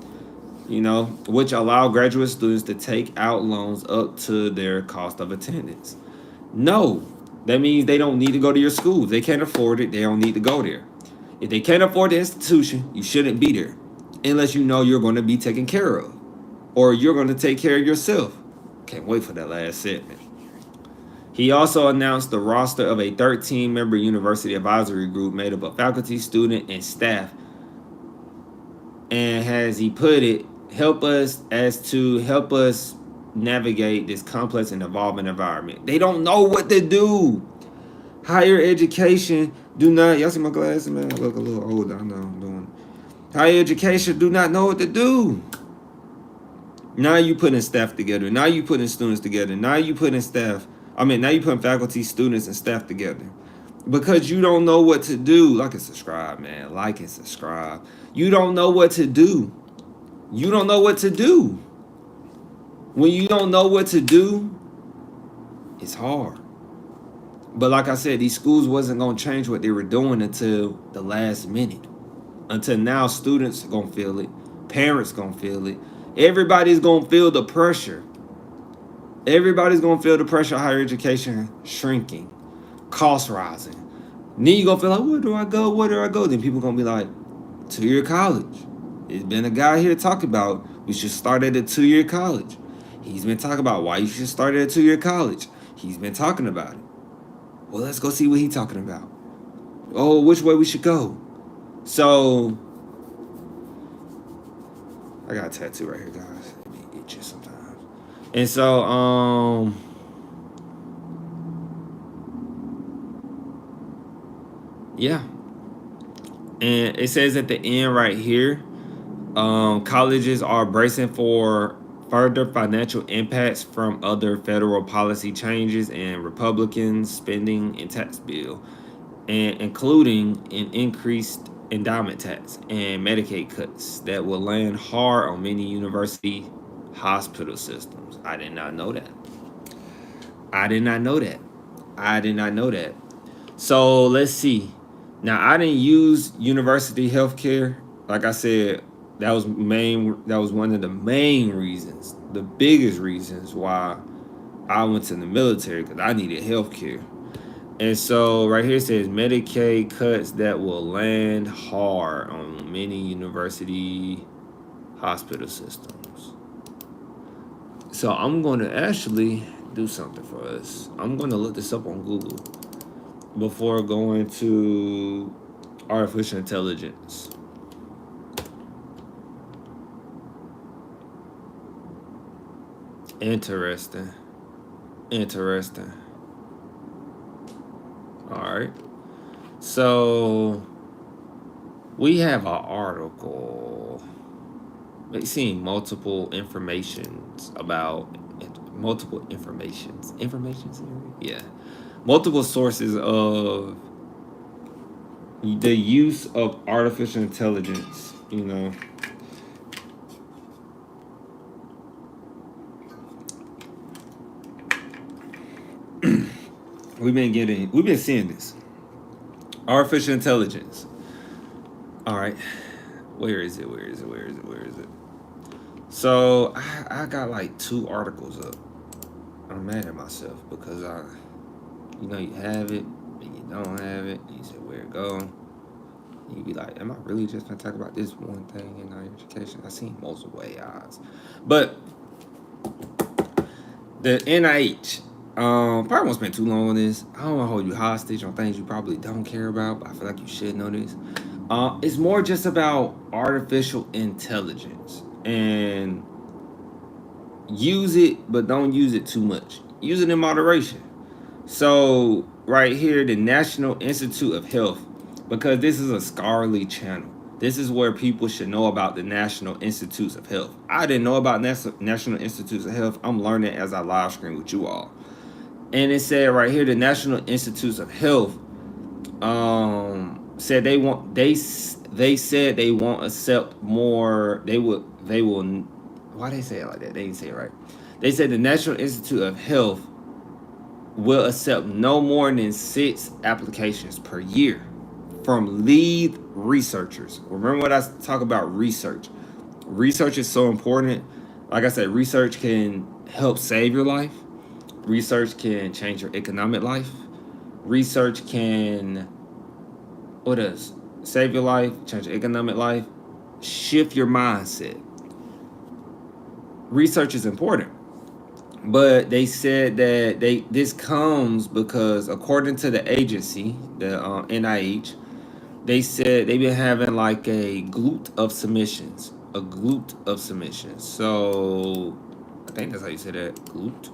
You know, which allow graduate students to take out loans up to their cost of attendance. No, that means they don't need to go to your school. If they can't afford it, they don't need to go there. If they can't afford the institution, you shouldn't be there unless you know you're going to be taken care of or you're going to take care of yourself. Can't wait for that last segment. He also announced the roster of a 13-member university advisory group made up of faculty, student, and staff. And as he put it, help us navigate this complex and evolving environment. They don't know what to do. Higher education do not, y'all see my glasses, man? I look a little older, I know I'm doing it. Higher education do not know what to do. Now you putting staff together. Now you putting students together. Now you putting faculty, students, and staff together. Because you don't know what to do. Like and subscribe, man. Like and subscribe. You don't know what to do. You don't know what to do. When you don't know what to do, it's hard. But like I said, these schools wasn't going to change what they were doing until the last minute. Until now, students are going to feel it. Parents going to feel it. Everybody's going to feel the pressure. Everybody's going to feel the pressure of higher education shrinking. Cost rising. Then you're going to feel like, where do I go? Where do I go? Then people going to be like, 2-year college. There's been a guy here talking about we should start at a 2-year college. He's been talking about why you should start at a 2-year college. He's been talking about it. Well, let's go see what he's talking about. Oh, which way we should go. So, I got a tattoo right here, guys. It be itchy sometimes. And so, yeah. And it says at the end right here, colleges are bracing for further financial impacts from other federal policy changes and Republican spending and tax bill, and including an increased endowment tax and Medicaid cuts that will land hard on many university hospital systems. I did not know that. I did not know that. I did not know that. So let's see. Now, I didn't use university healthcare. Like I said, that was one of the main reasons, the biggest reasons why I went to the military, because I needed healthcare. And so right here it says Medicaid cuts that will land hard on many university hospital systems. So I'm going to actually do something for us. I'm going to look this up on Google before going to artificial intelligence. Interesting. Interesting. All right. So we have an article. It's seeing multiple informations about multiple informations. Informations? Yeah. Multiple sources of the use of artificial intelligence, you know. We've been seeing this. Artificial intelligence. All right. Where is it? So I got like 2 articles up. I'm mad at myself because you have it and you don't have it. And you say where it go. You be like, am I really just gonna talk about this one thing in our education? I've seen multiple AIs, but the NIH. Probably won't spend too long on this. I don't want to hold you hostage on things you probably don't care about, but I feel like you should know this. It's more just about artificial intelligence and use it, but don't use it too much. Use it in moderation. So right here, the National Institute of Health, because this is a scholarly channel. This is where people should know about the National Institutes of Health. I didn't know about National Institutes of Health. I'm learning as I live stream with you all. And it said right here, the National Institutes of Health said they said they won't accept more. They will. Why they say it like that? They didn't say it right. They said the National Institute of Health will accept no more than 6 applications per year from lead researchers. Remember what I talk about research. Research is so important. Like I said, research can help save your life. Research can change your economic life. Research can, what else? Save your life, change your economic life, shift your mindset. Research is important. But they said that this comes because according to the agency, the NIH, they said they've been having like a glut of submissions. A glut of submissions. So I think that's how you say that. Glut.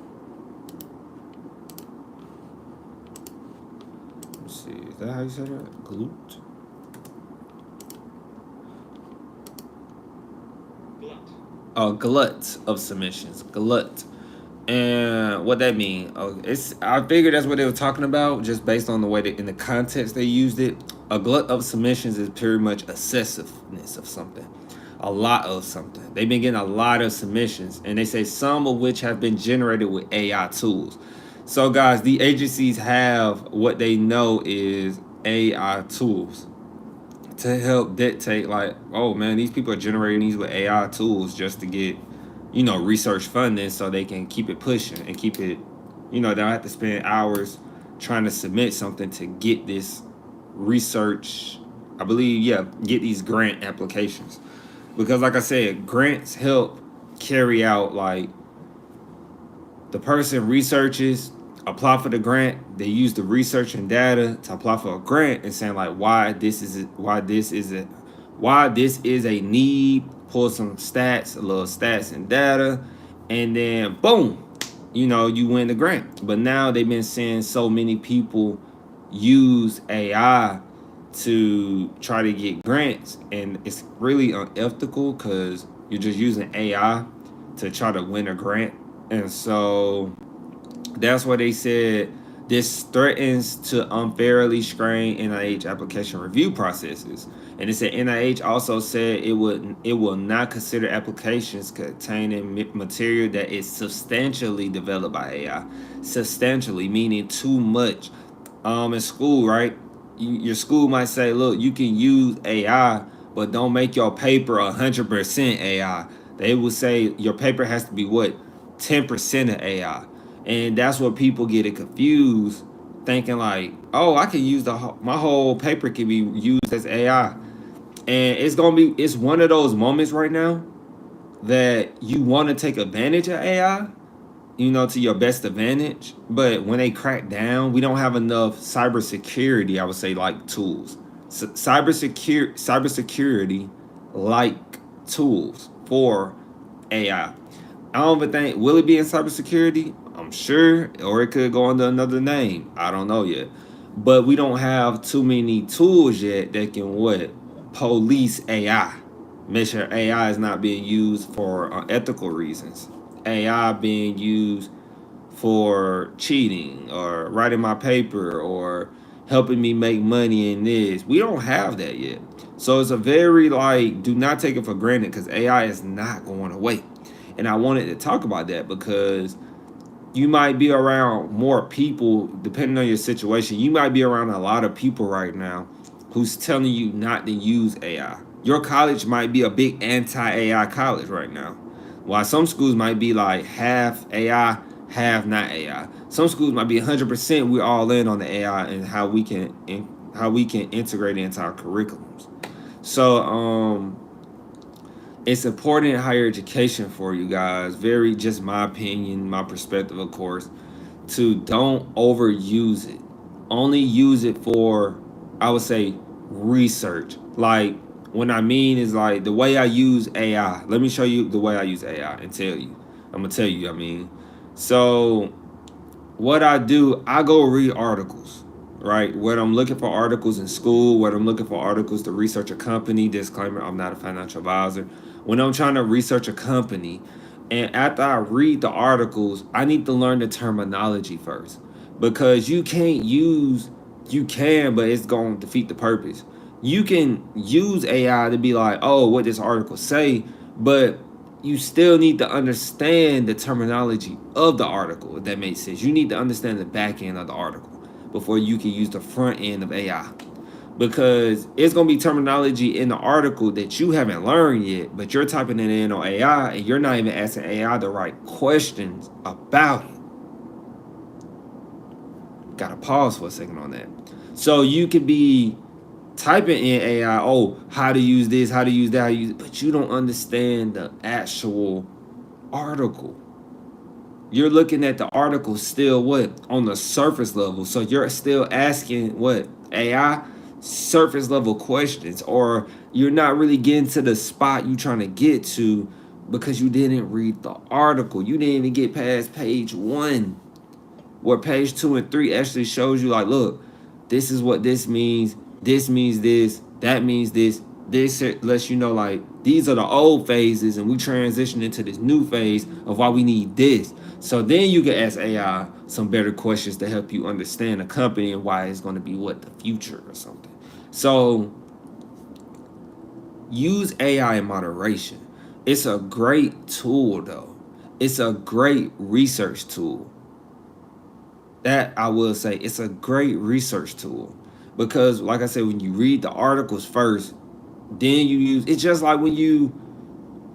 Let's see. Is that how you say that? Glut? Glut of submissions. Glut. And what that mean? I figured that's what they were talking about, just based on the way in the context they used it. A glut of submissions is pretty much excessiveness of something, a lot of something. They've been getting a lot of submissions, and they say some of which have been generated with AI tools. So, guys, the agencies have what they know is AI tools to help dictate, like, oh man, these people are generating these with AI tools just to get, research funding so they can keep it pushing and keep it, they don't have to spend hours trying to submit something to get this research, I believe, get these grant applications. Because like I said, grants help carry out, like, the person researches, apply for the grant, they use the research and data to apply for a grant and saying like why this is a need, pull some stats, a little stats and data, and then boom, you win the grant. But now they've been seeing so many people use AI to try to get grants, and it's really unethical because you're just using AI to try to win a grant. And so that's why they said this threatens to unfairly strain NIH application review processes. And it said NIH also said it will not consider applications containing material that is substantially developed by AI. Substantially meaning too much. In school, right? Your school might say, look, you can use AI, but don't make your paper 100% AI. They will say your paper has to be what? 10% of AI. And that's what people get it confused thinking like, oh, I can use my whole paper can be used as AI, and it's one of those moments right now that you want to take advantage of AI, to your best advantage. But when they crack down, we don't have enough cybersecurity, I would say, like tools. Cybersecurity like tools for AI. I don't even think, will it be in cybersecurity? I'm sure, or it could go under another name. I don't know yet. But we don't have too many tools yet that can what? Police AI. Make sure AI is not being used for ethical reasons. AI being used for cheating or writing my paper or helping me make money in this. We don't have that yet. So it's a very like, do not take it for granted because AI is not going away. And I wanted to talk about that because you might be around more people, depending on your situation. You might be around a lot of people right now who's telling you not to use AI. Your college might be a big anti-AI college right now. While some schools might be like half AI, half not AI. Some schools might be 100% we're all in on the AI and how we can integrate it into our curriculums. So it's important in higher education for you guys. Very just my opinion, my perspective, of course, to don't overuse it. Only use it for, I would say, research. Like, what I mean is like the way I use AI. Let me show you the way I use AI and tell you. I'm gonna tell you, So what I do, I go read articles, right? When I'm looking for articles in school, when I'm looking for articles to research a company, disclaimer, I'm not a financial advisor. When I'm trying to research a company, and after I read the articles, I need to learn the terminology first. Because you can, but it's going to defeat the purpose. You can use AI to be like, oh, what this article say, but you still need to understand the terminology of the article, if that makes sense. You need to understand the back end of the article before you can use the front end of AI. Because it's going to be terminology in the article that you haven't learned yet, but you're typing it in on AI and you're not even asking AI the right questions about it. Gotta pause for a second on that. So you could be typing in AI, oh, how to use this, how to use that, how to use it, but you don't understand the actual article. You're looking at the article still what? On the surface level. So you're still asking what? AI surface level questions, or you're not really getting to the spot you're trying to get to because you didn't read the article. You didn't even get past page 1, where page 2 and 3 actually shows you like, look, this is what this means this, that means this lets you know like these are the old phases and we transition into this new phase of why we need this. So then you can ask AI some better questions to help you understand the company and why it's going to be what the future or something. So use AI in moderation. It's a great tool though. It's a great research tool. That I will say, it's a great research tool because like I said, when you read the articles first, then you use it's just like when you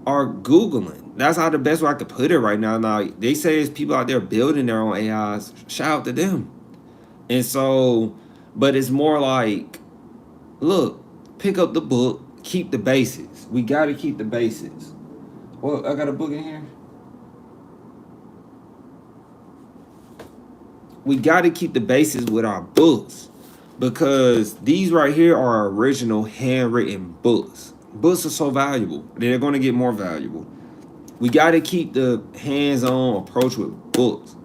are Googling. That's how the best way I could put it right now. Now they say there's people out there building their own AIs. Shout out to them. And so, but it's more like, look, pick up the book, keep the basics. We gotta keep the basics. Well, I got a book in here. We got to keep the basics with our books because these right here are original handwritten books. Books are so valuable. They're going to get more valuable. We got to keep the hands-on approach with books,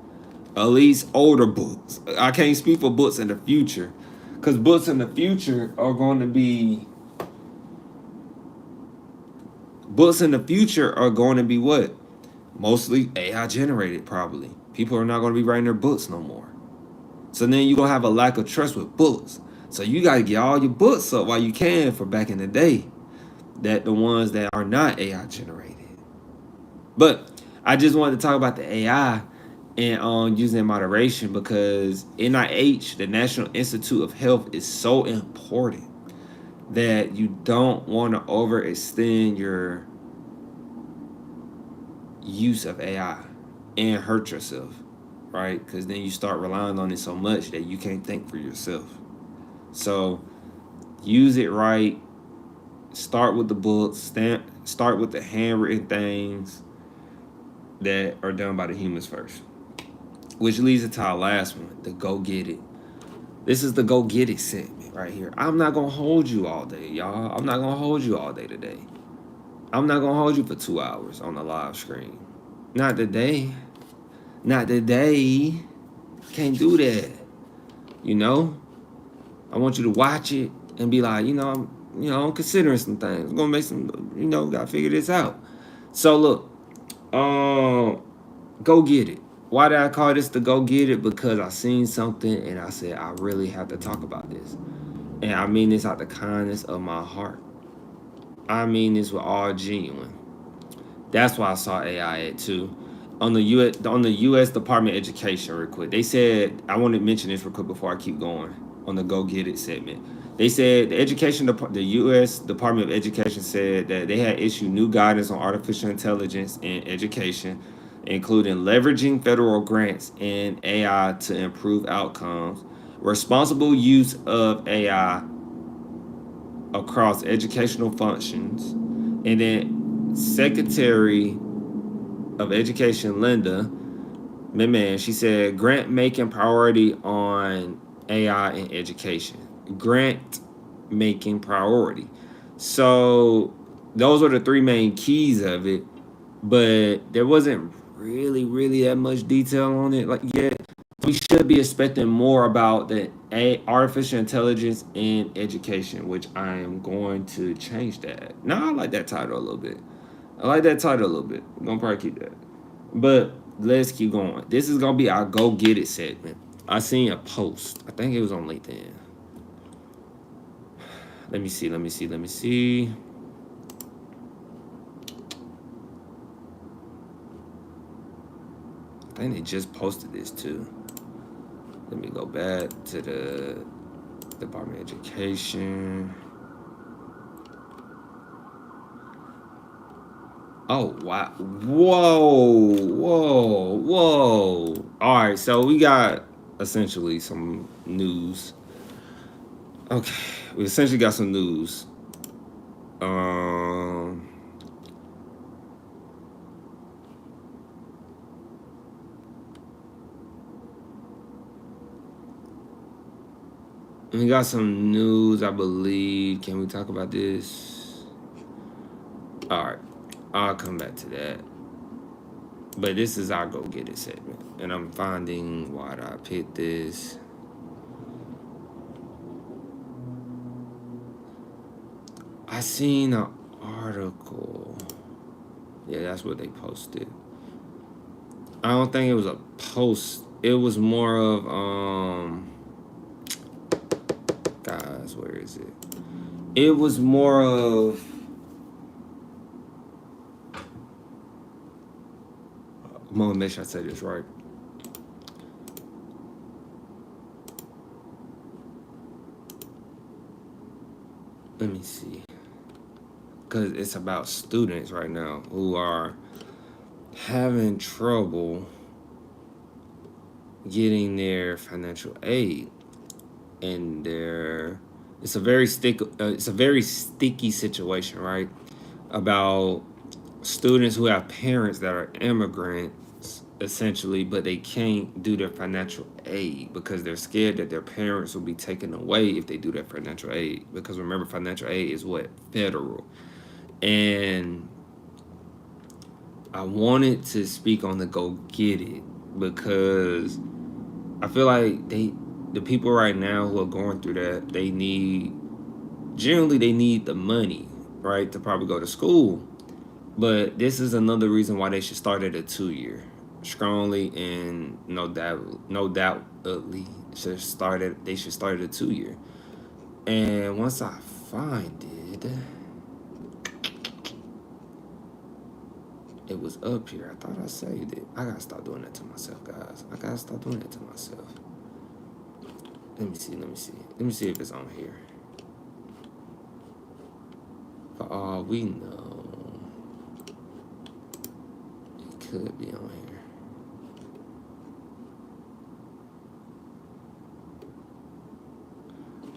at least older books. I can't speak for books in the future because books in the future are going to be what? Mostly AI generated, probably. People are not going to be writing their books no more. So then you're going to have a lack of trust with books. So you got to get all your books up while you can for back in the day. That the ones that are not AI generated. But I just wanted to talk about the AI and using it in moderation because NIH, the National Institute of Health, is so important that you don't want to overextend your use of AI and hurt yourself, right? Because then you start relying on it so much that you can't think for yourself. So use it right. Start with the books. Start with the handwritten things that are done by the humans first. Which leads into our last one, the go get it. This is the go get it segment right here. I'm not gonna hold you all day, y'all. I'm not gonna hold you all day today. I'm not gonna hold you for 2 hours on the live screen. Not today. Not today. Can't do that. You know? I want you to watch it and be like, I'm considering some things. I'm gonna make some, gotta figure this out. So look, go get it. Why did I call this the go get it? Because I seen something and I said I really have to talk about this. And I mean this out the kindness of my heart. I mean this with all genuine. That's why I saw AI at too. On the U.S. Department of Education, real quick. They said, I want to mention this real quick before I keep going on the go get it segment. They said the U.S. Department of Education said that they had issued new guidance on artificial intelligence in education, including leveraging federal grants and AI to improve outcomes, responsible use of AI across educational functions, and then Secretary of Education Linda Mcmahon, she said grant making priority on AI in education. Grant making priority. So those are the three main keys of it, but there wasn't really that much detail on it. Like, yeah, we should be expecting more about the artificial intelligence in education, which I am going to change that. Now I like that title a little bit. I'm gonna probably keep that. But let's keep going. This is gonna be our go get it segment. I seen a post. I think it was on LinkedIn. Let me see. I think they just posted this too. Let me go back to the Department of Education. Oh, wow. Whoa. All right, so we got essentially some news. Okay, we essentially got some news. We got some news, I believe. Can we talk about this? All right, I'll come back to that. But this is our go get it segment, and I'm finding why I picked this. I seen an article. Yeah, that's what they posted. I don't think it was a post. It was more of guys, where is it? It was more of I'm gonna make sure I say this right. Let me see. Because it's about students right now who are having trouble getting their financial aid, and it's a very sticky situation, right? About students who have parents that are immigrants, essentially, but they can't do their financial aid because they're scared that their parents will be taken away if they do their financial aid. Because remember, financial aid is what? Federal. And I wanted to speak on the go get it because I feel like the people right now who are going through that, they need the money, right, to probably go to school. But this is another reason why they should start at a 2-year. Strongly and no doubtly they should start at a 2-year. And once I find it, it was up here. I thought I saved it. I gotta stop doing that to myself, guys. Let me see. Let me see if it's on here. For all we know, it could be on here.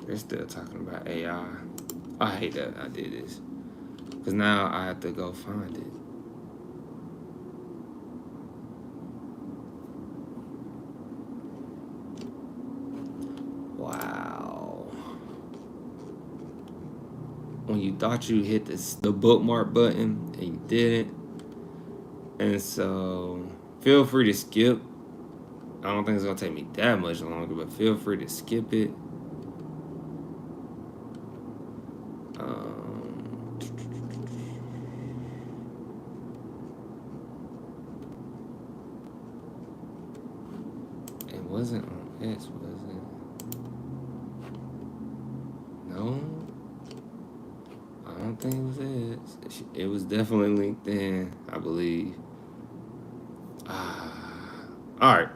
They're still talking about AI. I hate that I did this. Because now I have to go find it. Wow. When you thought you hit the bookmark button and you didn't. And so feel free to skip. I don't think it's going to take me that much longer, but feel free to skip it. It wasn't on X, was it? No, I don't think it was X. It was definitely LinkedIn, I believe. All right.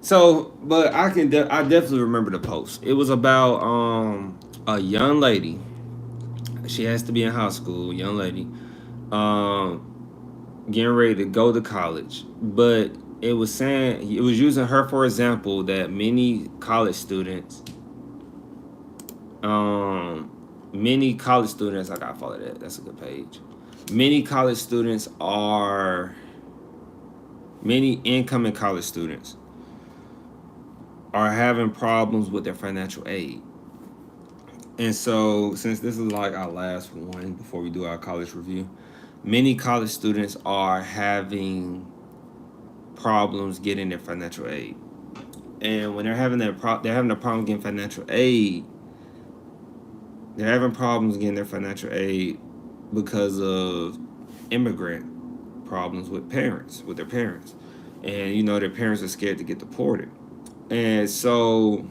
So, but I definitely remember the post. It was about a young lady. She has to be in high school, young lady, getting ready to go to college. But it was saying, it was using her for example that many college students, I gotta follow that. That's a good page. Many incoming college students are having problems with their financial aid. And so, since this is like our last one before we do our college review, many college students are having problems getting their financial aid. And when they're having a problem getting financial aid, they're having problems getting their financial aid because of immigrant problems with their parents. And their parents are scared to get deported. And so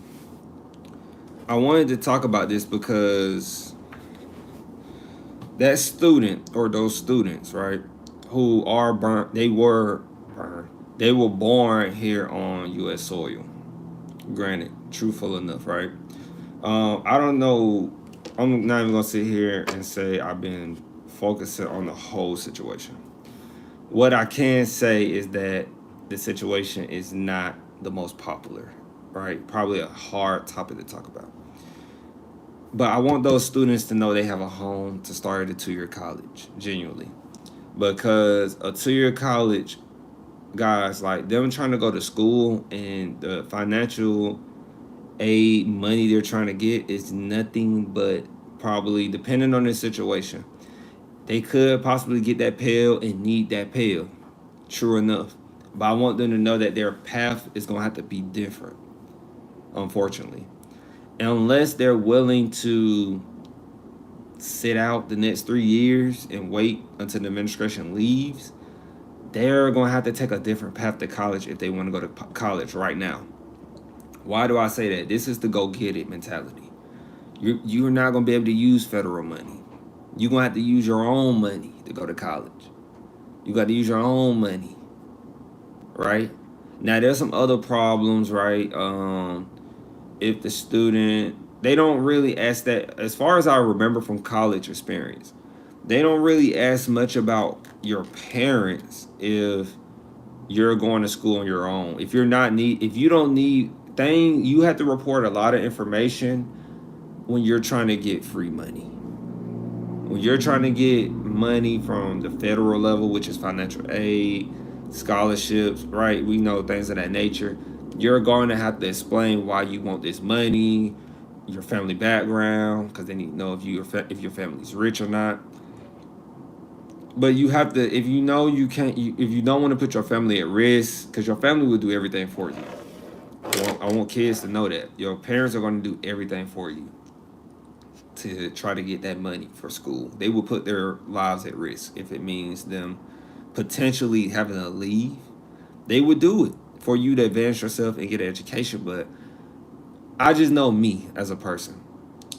I wanted to talk about this because that student or those students, right, who are burnt, they were born here on U.S. soil. Granted, truthful enough, right? I don't know. I'm not even gonna sit here and say I've been focusing on the whole situation. What I can say is that the situation is not the most popular, right? Probably a hard topic to talk about. But I want those students to know they have a home to start at a 2-year college, genuinely. Because a 2-year college, guys, like them trying to go to school and the financial aid money they're trying to get is nothing but probably, depending on their situation, they could possibly get that Pell and need that Pell. True enough. But I want them to know that their path is going to have to be different, unfortunately. Unless they're willing to sit out the next 3 years and wait until the administration leaves, they're going to have to take a different path to college if they want to go to college right now. Why do I say that? This is the go get it mentality. You're not going to be able to use federal money. You're going to have to use your own money to go to college. You got to use your own money, right? Now, there's some other problems, right? If the student, they don't really ask that, as far as I remember from college experience, they don't really ask much about your parents if you're going to school on your own. If you don't need you have to report a lot of information when you're trying to get free money. When you're trying to get money from the federal level, which is financial aid, scholarships, right? We know things of that nature. You're going to have to explain why you want this money, your family background, because they need to know if your family's rich or not. But you have to, if you know you can't, if you don't want to put your family at risk, because your family will do everything for you. I want kids to know that your parents are going to do everything for you to try to get that money for school. They will put their lives at risk if it means them potentially having to leave. They would do it for you to advance yourself and get an education. But I just know me as a person.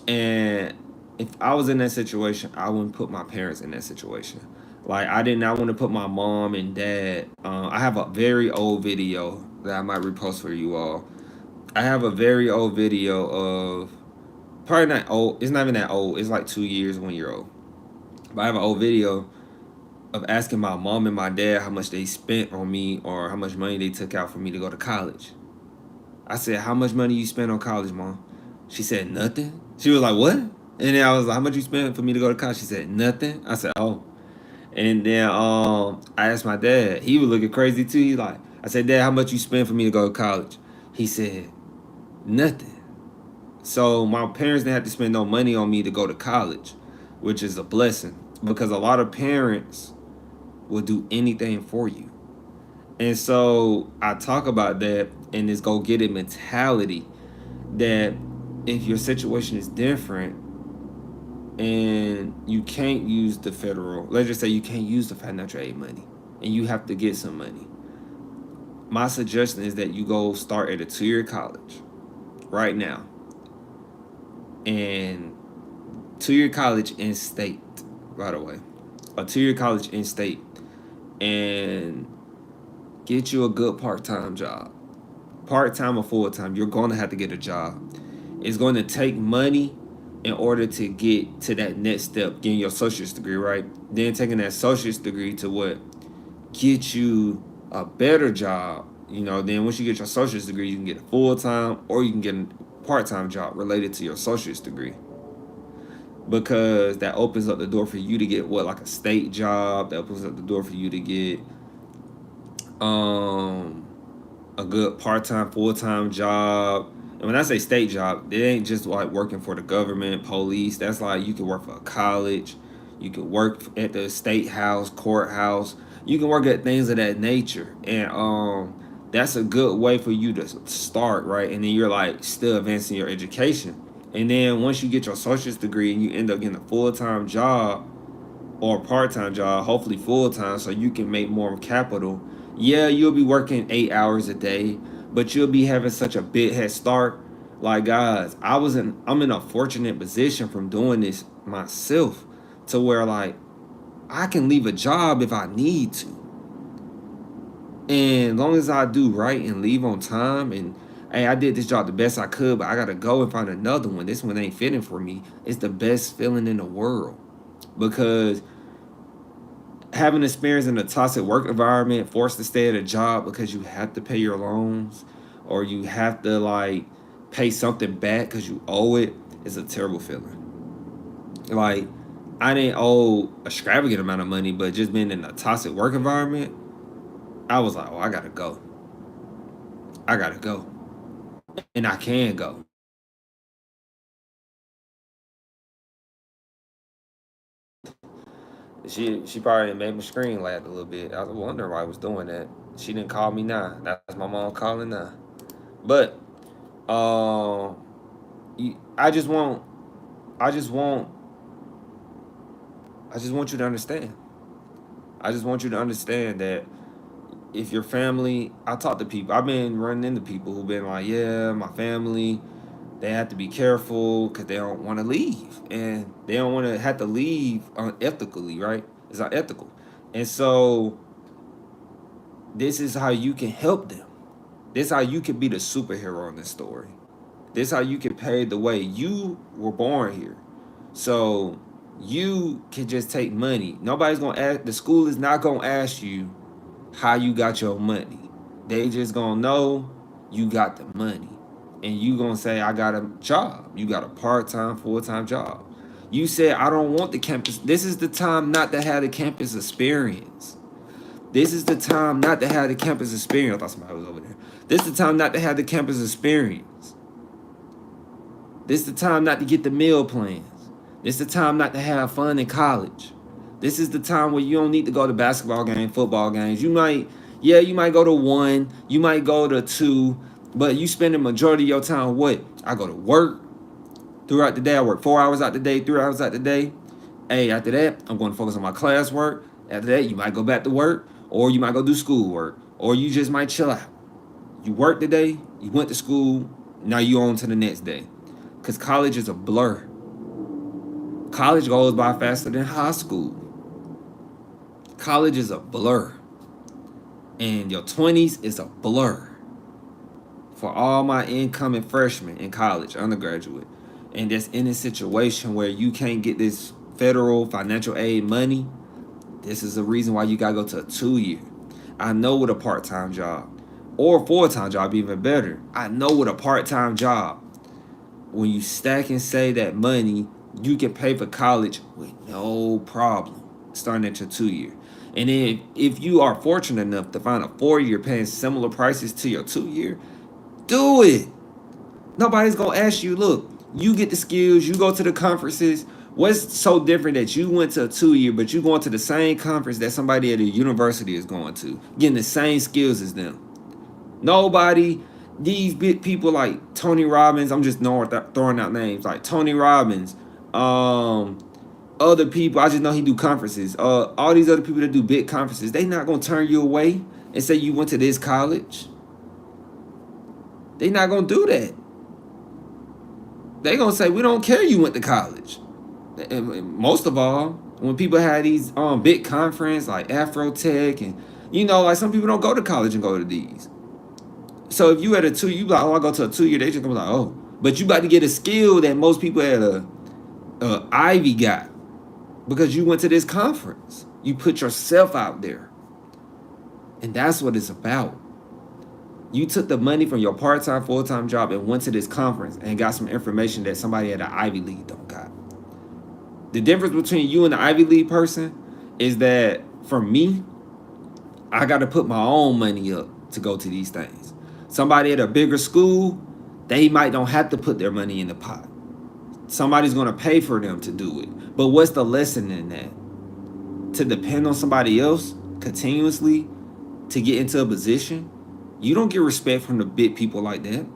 And if I was in that situation, I wouldn't put my parents in that situation. Like, I did not want to put my mom and dad. I have a very old video that I might repost for you all. I have a very old video of, probably not old, it's not even that old, it's like 2 years, 1 year old. But I have an old video of asking my mom and my dad how much they spent on me or how much money they took out for me to go to college. I said, how much money you spent on college, Mom? She said, nothing. She was like, what? And then I was like, how much you spent for me to go to college? She said, nothing. I said, oh. And then I asked my dad. He was looking crazy too. He like, I said, Dad, how much you spend for me to go to college? He said, nothing. So my parents didn't have to spend no money on me to go to college, which is a blessing because a lot of parents will do anything for you. And so I talk about that in this go get it mentality that if your situation is different and you can't use the federal, let's just say you can't use the financial aid money and you have to get some money. My suggestion is that you go start at a 2-year college right now. And 2-year college in state, by the way. A 2-year college in state. And get you a good part-time job. Part-time or full-time, you're going to have to get a job. It's going to take money in order to get to that next step, getting your associate's degree, right? Then taking that associate's degree to what? Get you a better job. You know, then once you get your associate's degree, you can get a full-time or you can get a part-time job related to your associate's degree. Because that opens up the door for you to get what, like a state job. That opens up the door for you to get a good part-time, full-time job. And when I say state job, it ain't just like working for the government, police. That's like you can work for a college. You can work at the state house, courthouse. You can work at things of that nature. And that's a good way for you to start, right? And then you're like still advancing your education. And then once you get your associate's degree and you end up getting a full-time job or a part-time job, hopefully full-time, so you can make more capital. Yeah, you'll be working 8 hours a day, but you'll be having such a big head start. Like, guys, I'm in a fortunate position from doing this myself to where like I can leave a job if I need to. And as long as I do right and leave on time and hey, I did this job the best I could, but I gotta go and find another one. This one ain't fitting for me. It's the best feeling in the world. Because having experience in a toxic work environment, forced to stay at a job because you have to pay your loans or you have to like pay something back because you owe it, is a terrible feeling. Like, I didn't owe a extravagant amount of money, but just being in a toxic work environment, I was like, oh, I gotta go. I gotta go. And I can go. She probably made my screen laugh a little bit. I was wondering why I was doing that. She didn't call me now. That's my mom calling now. But um, I just want, I just want, I just want you to understand. I just want you to understand that if your family, I talk to people. I've been running into people who've been like, yeah, my family, they have to be careful because they don't want to leave and they don't want to have to leave unethically, right? It's unethical. And so this is how you can help them. This is how you can be the superhero in this story. This is how you can pave the way. You were born here. So you can just take money. Nobody's going to ask, the school is not going to ask you how you got your money. They just going to know you got the money. And you going to say, I got a job. You got a part-time, full-time job. You said, I don't want the campus. This is the time not to have the campus experience. This is the time not to have the campus experience. I thought somebody was over there. This is the time not to have the campus experience. This is the time not to get the meal plans. This is the time not to have fun in college. This is the time where you don't need to go to basketball games, football games. You might go to one, you might go to two, but you spend the majority of your time what? I go to work throughout the day. I work 4 hours out the day, 3 hours out the day. Hey, after that, I'm going to focus on my classwork. After that, you might go back to work, or you might go do schoolwork, or you just might chill out. You work today, you went to school, now you on to the next day. Because college is a blur. College goes by faster than high school. College is a blur. And your 20s is a blur. For all my incoming freshmen in college, undergraduate, and that's in a situation where you can't get this federal financial aid money, this is the reason why you gotta go to a 2-year. I know with a part-time job, or a full-time job even better. I know with a part-time job, when you stack and save that money, you can pay for college with no problem, starting at your 2 year. And then if you are fortunate enough to find a 4 year paying similar prices to your 2 year, do it. Nobody's gonna ask you, look, you get the skills, you go to the conferences. What's so different that you went to a 2 year, but you going to the same conference that somebody at a university is going to, getting the same skills as them? Nobody, these big people like Tony Robbins, I'm just throwing out names like Tony Robbins, other people, I just know he do conferences. All these other people that do big conferences, they not gonna turn you away and say you went to this college. They not gonna do that. They gonna say we don't care you went to college. And most of all, when people have these big conference like Afrotech and like some people don't go to college and go to these. So if you at a 2, you like, oh, I go to a 2 year, they just gonna be like, oh, but you about to get a skill that most people at a Ivy got because you went to this conference. You put yourself out there, and that's what it's about. You took the money from your part-time, full-time job and went to this conference and got some information that somebody at an Ivy League don't got. The difference between you and the Ivy League person is that for me, I got to put my own money up to go to these things. Somebody at a bigger school, they might don't have to put their money in the pot. Somebody's going to pay for them to do it. But what's the lesson in that? To depend on somebody else continuously to get into a position? You don't get respect from the big people like that.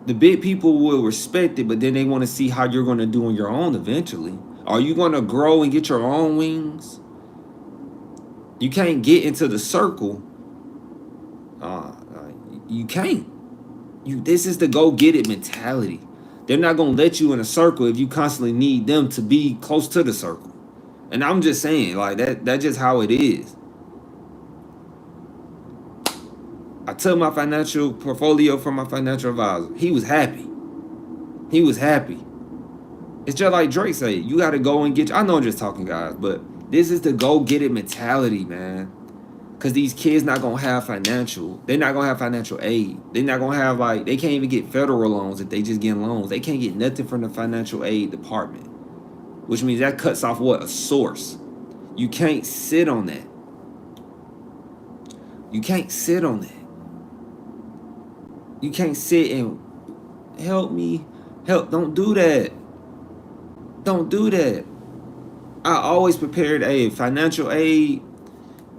The big people will respect it, but then they want to see how you're going to do on your own eventually. Are you going to grow and get your own wings? You can't get into the circle. You can't. This is the go get it mentality. They're not going to let you in a circle if you constantly need them to be close to the circle. And I'm just saying, like, that's just how it is. I took my financial portfolio from my financial advisor. He was happy. He was happy. It's just like Drake said, you got to go and get, I know I'm just talking, guys, but this is the go get it mentality, man. Because these kids not going to have they're not going to have financial aid. They're not going to have, like, they can't even get federal loans if they just get loans. They can't get nothing from the financial aid department, which means that cuts off what? A source. You can't sit on that. You can't sit on that. You can't sit and help me. Don't do that. Don't do that. I always prepared financial aid.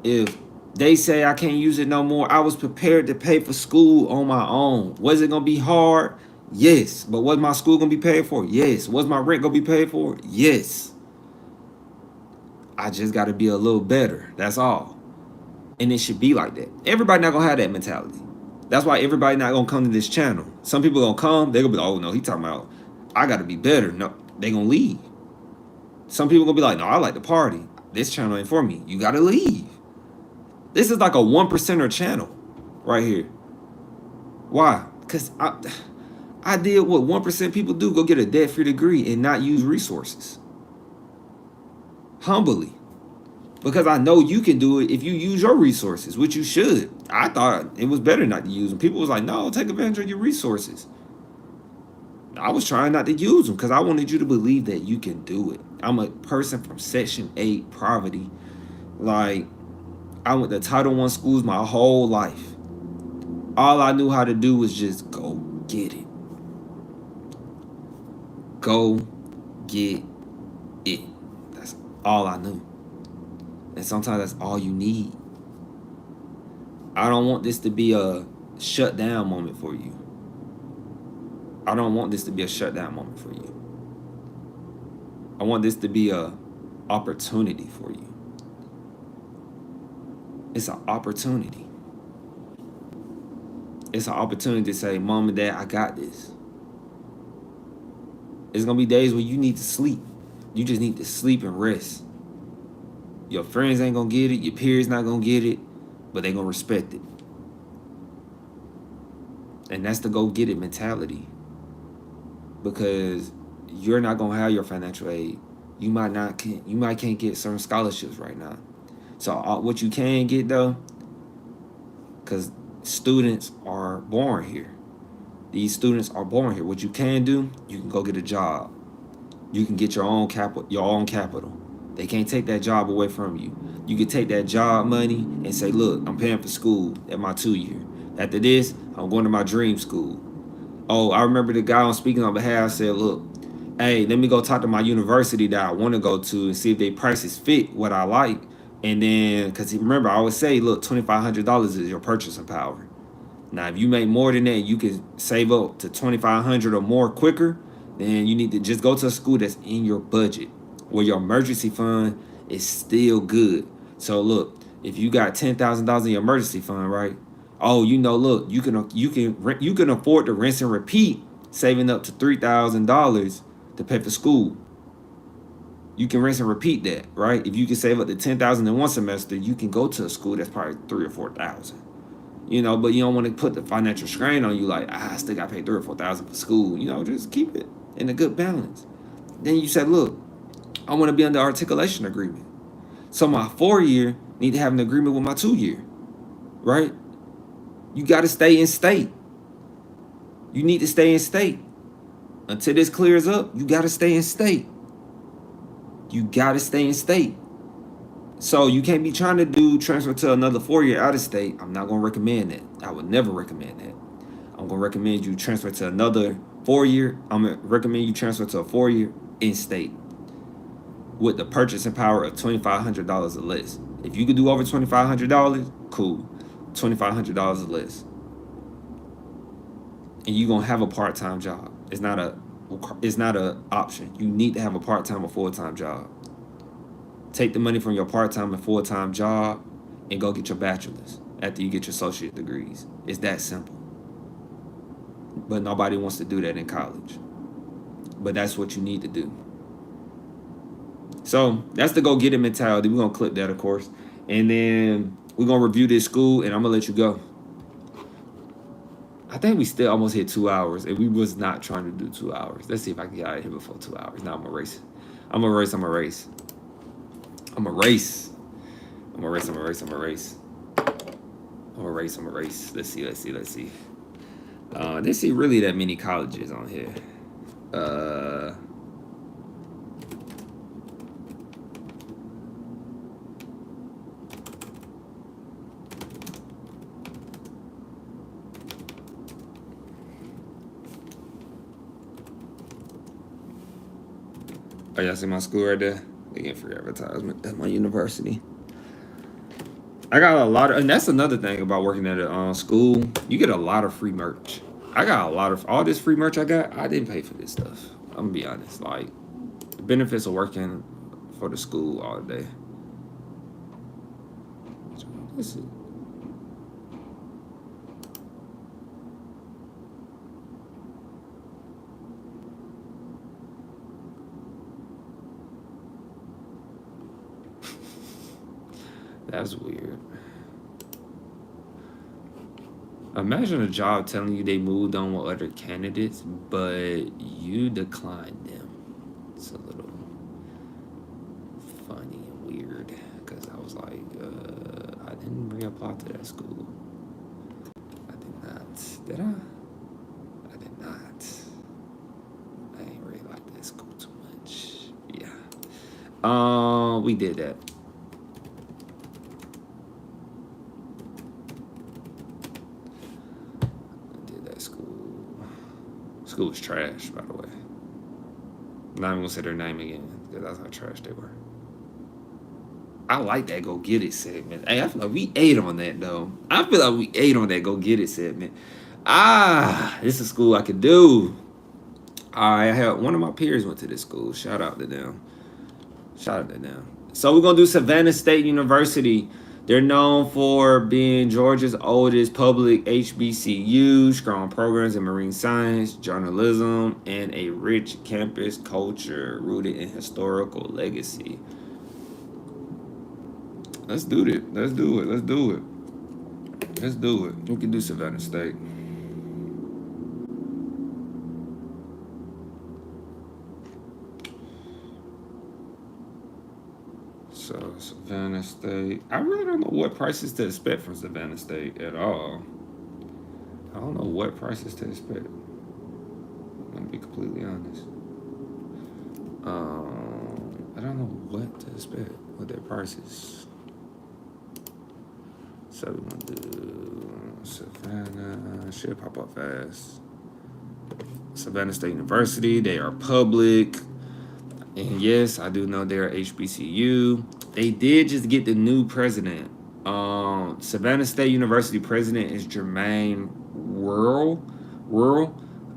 If they say I can't use it no more, I was prepared to pay for school on my own. Was it going to be hard? Yes. But was my school going to be paid for? Yes. Was my rent going to be paid for? Yes. I just got to be a little better. That's all. And it should be like that. Everybody not going to have that mentality. That's why everybody not going to come to this channel. Some people going to come. They're going to be like, oh, no, he talking about, I got to be better. No, they going to leave. Some people going to be like, no, I like to party. This channel ain't for me. You got to leave. This is like a 1%er channel right here. Why? Because I did what 1% people do, go get a debt-free degree and not use resources. Humbly. Because I know you can do it if you use your resources, which you should. I thought it was better not to use them. People was like, no, take advantage of your resources. I was trying not to use them because I wanted you to believe that you can do it. I'm a person from Section 8 poverty. Like, I went to Title I schools my whole life. All I knew how to do was just go get it. Go get it. That's all I knew. And sometimes that's all you need. I don't want this to be a shutdown moment for you. I don't want this to be a shutdown moment for you. I want this to be a opportunity for you. It's an opportunity. It's an opportunity to say, Mom and Dad, I got this. It's going to be days where you need to sleep. You just need to sleep and rest. Your friends ain't going to get it. Your peers not going to get it. But they going to respect it. And that's the go get it mentality. Because you're not going to have your financial aid. You might can't get certain scholarships right now. So what you can get though, because students are born here. These students are born here. What you can do, you can go get a job. You can get your own capital. They can't take that job away from you. You can take that job money and say, look, I'm paying for school at my 2 year. After this, I'm going to my dream school. Oh, I remember the guy on speaking on behalf said, look, hey, let me go talk to my university that I want to go to and see if they prices fit what I like. And then, because remember, I always say, look, $2,500 is your purchasing power. Now, if you make more than that, you can save up to $2,500 or more quicker. Then you need to just go to a school that's in your budget, where your emergency fund is still good. So look, if you got $10,000 in your emergency fund, right? Oh, look, you can afford to rinse and repeat, saving up to $3,000 to pay for school. You can rinse and repeat that, right? If you can save up to $10,000 in one semester, you can go to a school that's probably $3,000 or $4,000. But you don't want to put the financial strain on you, like, I still got to pay $3,000 or $4,000 for school. Just keep it in a good balance. Then you said, look, I want to be under articulation agreement. So my 4-year need to have an agreement with my 2-year, right? You got to stay in state. You need to stay in state. Until this clears up, you got to stay in state. You got to stay in state. So you can't be trying to transfer to another 4-year out of state. I'm not going to recommend that. I would never recommend that. I'm going to recommend you transfer to another 4-year. I'm going to recommend you transfer to a 4-year in state with the purchasing power of $2,500 or less. If you could do over $2,500, cool. $2,500 or less. And you're going to have a part-time job. It's not a option. You need to have a part-time or full-time job. Take the money from your part-time and full-time job and go get your bachelor's after you get your associate degrees. It's that simple. But nobody wants to do that in college. But that's what you need to do. So that's the go-get-it mentality. We're going to clip that, of course. And then we're going to review this school, and I'm going to let you go. I think we still almost hit 2 hours, and we was not trying to do 2 hours. Let's see if I can get out of here before 2 hours. Now I'm going to race. I'm a race. Let's see. There's really that many colleges on here. Oh, y'all see my school right there? They get free advertisement at my university. I got a lot of, and that's another thing about working at a school. You get a lot of free merch. I got a lot of all this free merch I got. I didn't pay for this stuff. I'm gonna be honest. Like, the benefits of working for the school all day. Let's see. That's weird. Imagine a job telling you they moved on with other candidates, but you declined them. It's a little funny and weird because I was like, I didn't reapply to that school. I did not. Did I? I did not. I ain't really like that school too much. Yeah. We did that. School was trash, by the way. I'm not even gonna say their name again because that's how trash they were. I like that go get it segment. Hey, I feel like we ate on that though. I feel like we ate on that go get it segment. This is school I could do. I had one of my peers went to this school. Shout out to them. So we're gonna do Savannah State University. They're known for being Georgia's oldest public HBCU, strong programs in marine science, journalism, and a rich campus culture rooted in historical legacy. Let's do it. We can do Savannah State. So Savannah State, I really don't know what prices to expect from Savannah State at all. don't know what prices to expect. I'm gonna be completely honest. I don't know what to expect with their prices. So we're gonna do Savannah. Should pop up fast. Savannah State University. They are public. And yes, I do know they're HBCU. They did just get the new president. Savannah State University president is Jermaine Rural,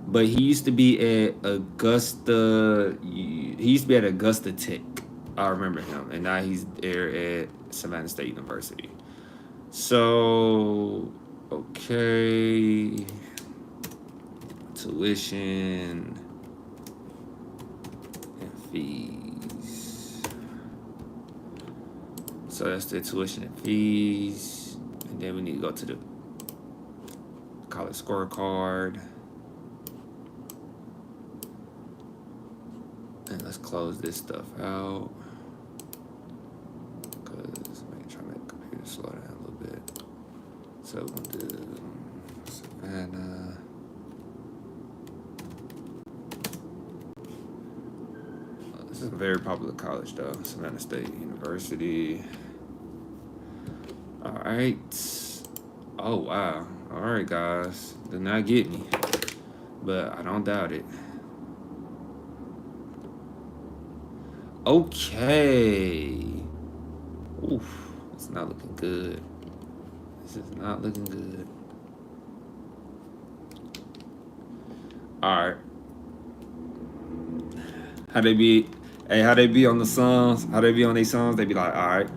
but he used to be at Augusta. He used to be at Augusta Tech. I remember him, and now he's there at Savannah State University. So, okay, tuition and fees. So that's the tuition and fees, and then we need to go to the College Scorecard. And let's close this stuff out, because I'm trying to make the computer slow down a little bit. So we'll do Savannah. This is a very popular college though, Savannah State University. All right. Oh wow. All right, guys. Did not get me, but I don't doubt it. Okay. Oof. It's not looking good. This is not looking good. All right. How they be? Hey, how they be on the songs? How they be on these songs? They be like, all right,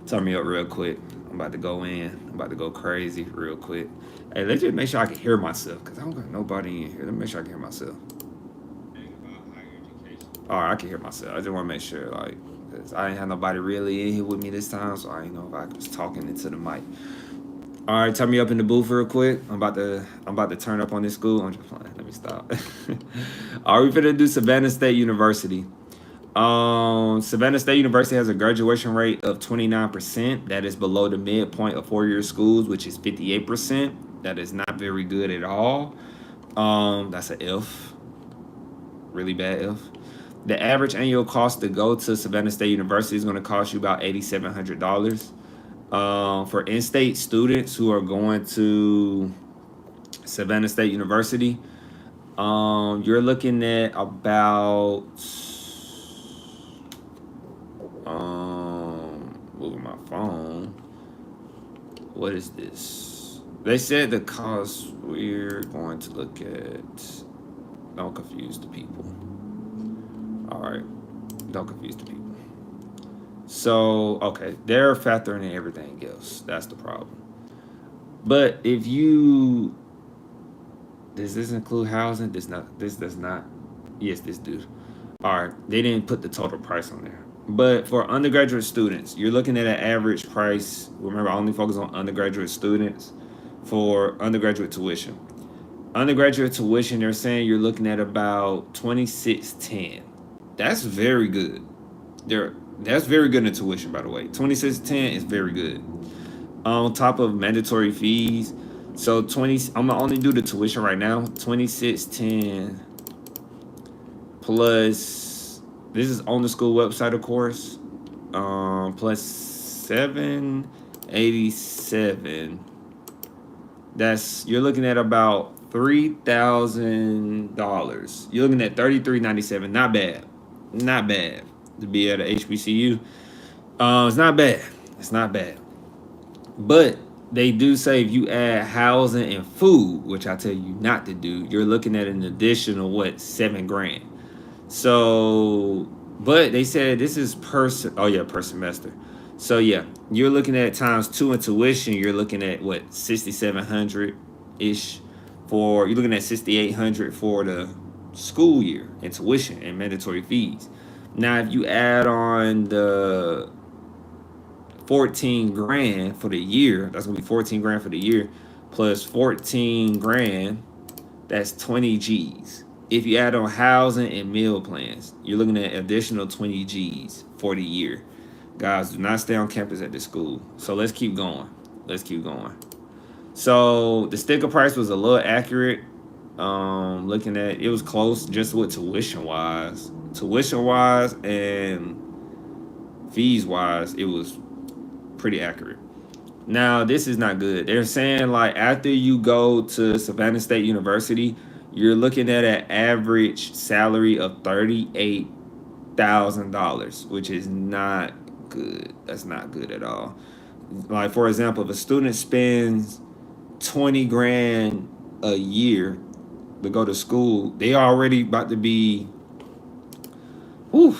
turn me up real quick. I'm about to go in. I'm about to go crazy real quick. Hey, let's just make sure I can hear myself, because I don't got nobody in here. Let me make sure I can hear myself. All right, I can hear myself. I just want to make sure, like, because I ain't had nobody really in here with me this time, so I didn't know if I was talking into the mic. All right, turn me up in the booth real quick. I'm about to turn up on this school. I'm just playing. Let me stop. All right, we're gonna do Savannah State University. Savannah State University has a graduation rate of 29%. That is below the midpoint of four-year schools, which is 58%. That is not very good at all. That's an F. Really bad F. The average annual cost to go to Savannah State University is going to cost you about $8,700. For in-state students who are going to Savannah State University, you're looking at about moving my phone. What is this? They said the cost we're going to look at. Don't confuse the people. All right, don't confuse the people. So, okay, they're factoring in everything else. That's the problem. But if you, does this include housing? This does not. Yes, this do. All right, they didn't put the total price on there. But for undergraduate students, you're looking at an average price. Remember, I only focus on undergraduate students for undergraduate tuition. Undergraduate tuition, they're saying you're looking at about $2,610. That's very good. That's very good in tuition, by the way. $2,610 is very good. On top of mandatory fees, so I'm gonna only do the tuition right now. $2,610 plus, this is on the school website, of course. Plus $787. You're looking at about $3,000. You're looking at $33.97. Not bad. Not bad to be at a HBCU. It's not bad. It's not bad. But they do say if you add housing and food, which I tell you not to do, you're looking at an additional $7,000. So, but they said this is per semester. So yeah, you're looking at times 2 in tuition. You're looking at $6,700 ish you're looking at $6,800 for the school year in tuition and mandatory fees. Now, if you add on the $14,000 for the year, that's gonna be $14,000 for the year, plus $14,000, that's 20 G's. If you add on housing and meal plans, you're looking at additional 20 G's for the year. Guys, do not stay on campus at this school. So let's keep going. Let's keep going. So the sticker price was a little accurate. Looking at it was close just with tuition wise and fees wise, it was pretty accurate. Now this is not good. They're saying like after you go to Savannah State University, you're looking at an average salary of $38,000, which is not good. That's not good at all. Like for example, if a student spends 20 grand a year to go to school, they already about to be, whew,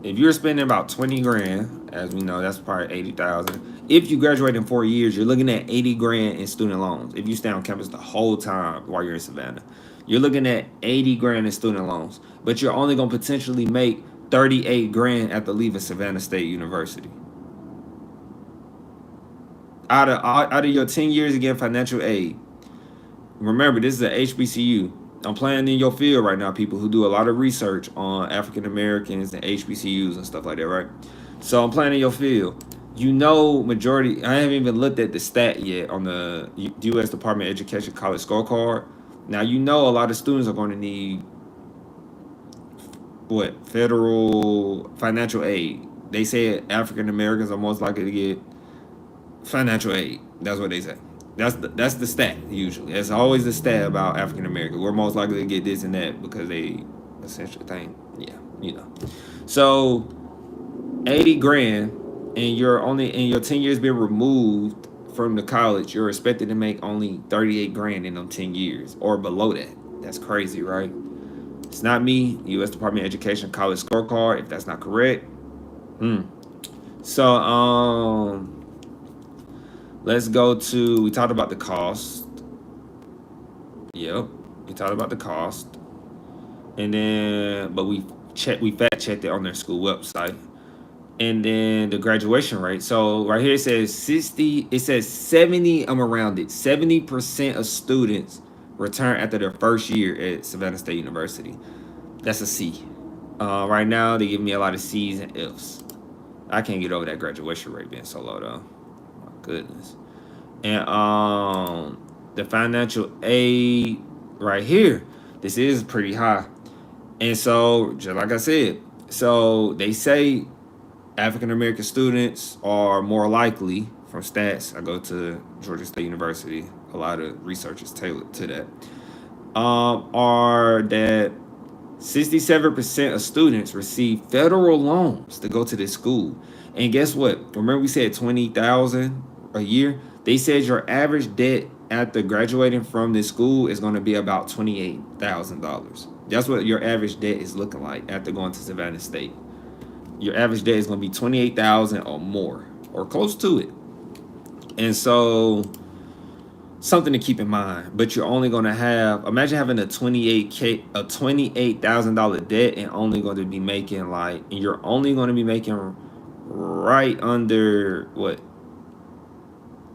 if you're spending about 20 grand, as we know, that's probably 80,000. If you graduate in 4 years, you're looking at 80 grand in student loans. If you stay on campus the whole time while you're in Savannah, you're looking at 80 grand in student loans, but you're only going to potentially make 38 grand after leaving Savannah State University. Out of your 10 years again, financial aid. Remember, this is a HBCU. I'm playing in your field right now, people who do a lot of research on African Americans and HBCUs and stuff like that, right? So I'm playing in your field. You know, majority, I haven't even looked at the stat yet on the U.S. Department of Education College Scorecard. Now, you know a lot of students are going to need, federal financial aid. They say African Americans are most likely to get financial aid. That's what they say. That's the stat usually. That's always the stat about African Americans. We're most likely to get this and that because they essentially think, yeah. So 80 grand and you're only in your 10 years being removed from the college, you're expected to make only 38 grand in them 10 years or below that. That's crazy, right? It's not me, U.S. Department of Education College Scorecard, if that's not correct. So let's go to, we talked about the cost. Yep, we talked about the cost. And then, but we fact checked it on their school website. And then the graduation rate. So right here it says 70, I'm around it. 70% of students return after their first year at Savannah State University. That's a C. Right now they give me a lot of C's and F's. I can't get over that graduation rate being so low though. My goodness. And the financial aid right here, this is pretty high. And so, just like I said, so they say African American students are more likely, from stats, I go to Georgia State University, a lot of research is tailored to that, are that 67% of students receive federal loans to go to this school. And guess what? Remember we said 20,000 a year? They said your average debt after graduating from this school is going to be about $28,000. That's what your average debt is looking like after going to Savannah State. Your average debt is going to be $28,000 or more, or close to it. And so, something to keep in mind. But you're only going to have, imagine having a $28,000 debt and only going to be making and you're only going to be making right under what,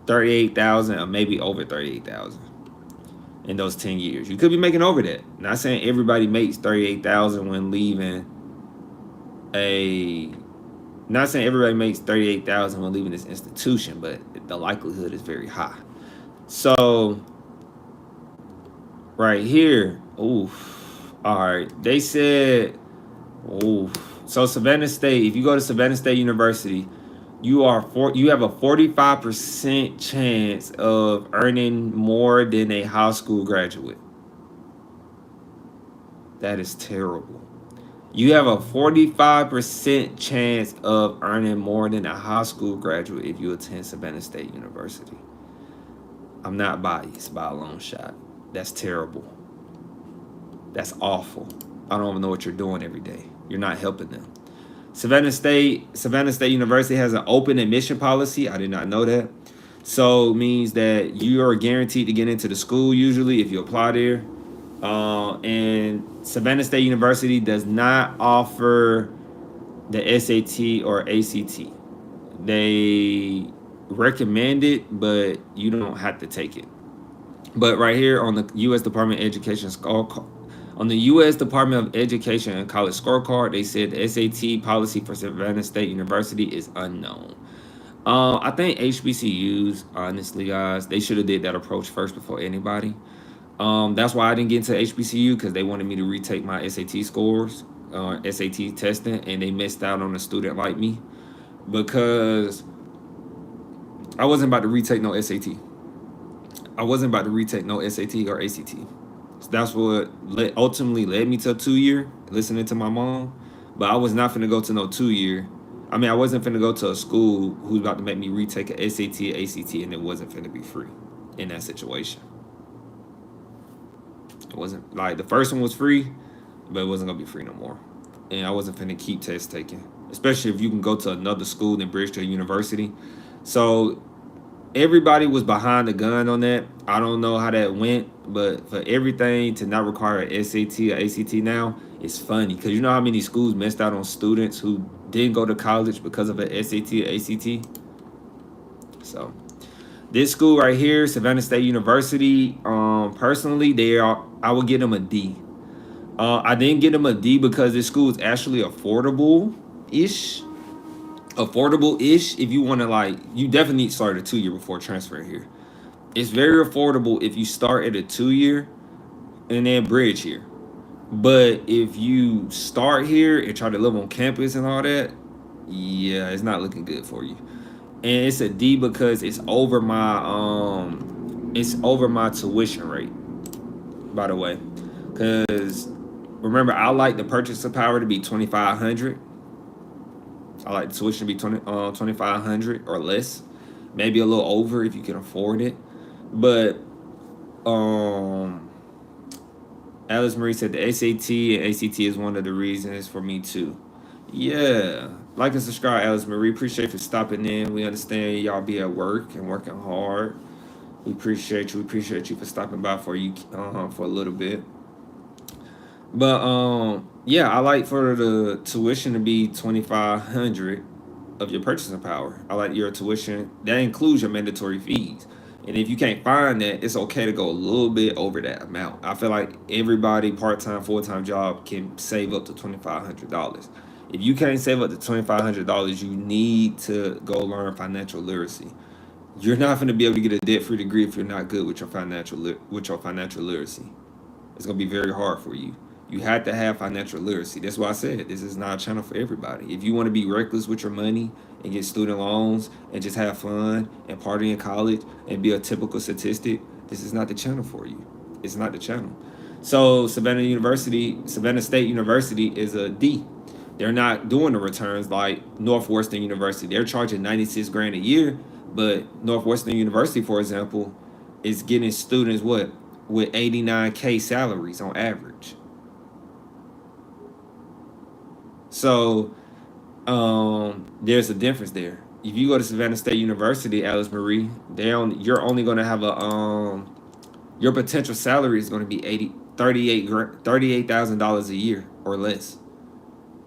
38,000 or maybe over 38,000 in those 10 years. You could be making over that. Not saying everybody makes 38,000 when leaving not saying everybody makes 38,000 when leaving this institution, but the likelihood is very high. So right here, oof. All right, they said, oof. So Savannah State, if you go to Savannah State University, you have a 45% chance of earning more than a high school graduate. That is terrible. You have a 45% chance of earning more than a high school graduate if you attend Savannah State University. I'm not biased by a long shot. That's terrible. That's awful. I don't even know what you're doing every day. You're not helping them. Savannah State University has an open admission policy. I did not know that. So it means that you are guaranteed to get into the school usually if you apply there. And Savannah State University does not offer the SAT or ACT. They recommend it, but you don't have to take it. But right here on the U.S. Department of Education Scorecard, on the U.S. Department of Education and College Scorecard, they said the SAT policy for Savannah State University is unknown. I think HBCUs, honestly, guys, they should have did that approach first before anybody. That's why I didn't get into HBCU because they wanted me to retake my SAT scores, SAT testing, and they missed out on a student like me because I wasn't about to retake no SAT. I wasn't about to retake no SAT or ACT. So that's what ultimately led me to a 2 year, listening to my mom. But I was not finna go to no 2 year. I mean, I wasn't finna go to a school who's about to make me retake a SAT, ACT, and it wasn't finna be free in that situation. It wasn't like the first one was free, but it wasn't gonna be free no more. And I wasn't finna keep test taking, especially if you can go to another school than Bridgetown University. So everybody was behind the gun on that. I don't know how that went, but for everything to not require an SAT or ACT now, it's funny because you know how many schools missed out on students who didn't go to college because of an SAT or ACT. So this school right here, Savannah State University, personally, I would give them a D. I didn't get them a D because this school is actually affordable-ish if you want to, like, you definitely need to start a 2 year before transferring here. It's very affordable if you start at a 2 year and then bridge here. But if you start here and try to live on campus and all that, yeah, it's not looking good for you. And it's a D because it's over my tuition rate, by the way. Cause remember, I like the purchasing power to be 2,500. I like the tuition to be 2,500 or less, maybe a little over if you can afford it. But um, Alice Marie said the SAT and ACT is one of the reasons for me too. Yeah, like and subscribe, Alice Marie. Appreciate you for stopping in. We understand y'all be at work and working hard. We appreciate you. We appreciate you for stopping by for a little bit. But yeah, I like for the tuition to be 2,500 of your purchasing power. I like your tuition that includes your mandatory fees. And if you can't find that, it's okay to go a little bit over that amount. I feel like everybody, part-time, full-time job, can save up to $2,500. If you can't save up to $2,500, you need to go learn financial literacy. You're not going to be able to get a debt-free degree if you're not good with your financial literacy. It's going to be very hard for you. You have to have financial literacy. That's why I said this is not a channel for everybody. If you want to be reckless with your money and get student loans and just have fun and party in college and be a typical statistic, this is not the channel for you. It's not the channel. So Savannah State University is a D. They're not doing the returns like Northwestern University. They're charging 96 grand a year, but Northwestern University, for example, is getting students with 89K salaries on average. So there's a difference there. If you go to Savannah State University, Alice Marie, you're only going to have your potential salary is going to be $38,000 a year or less.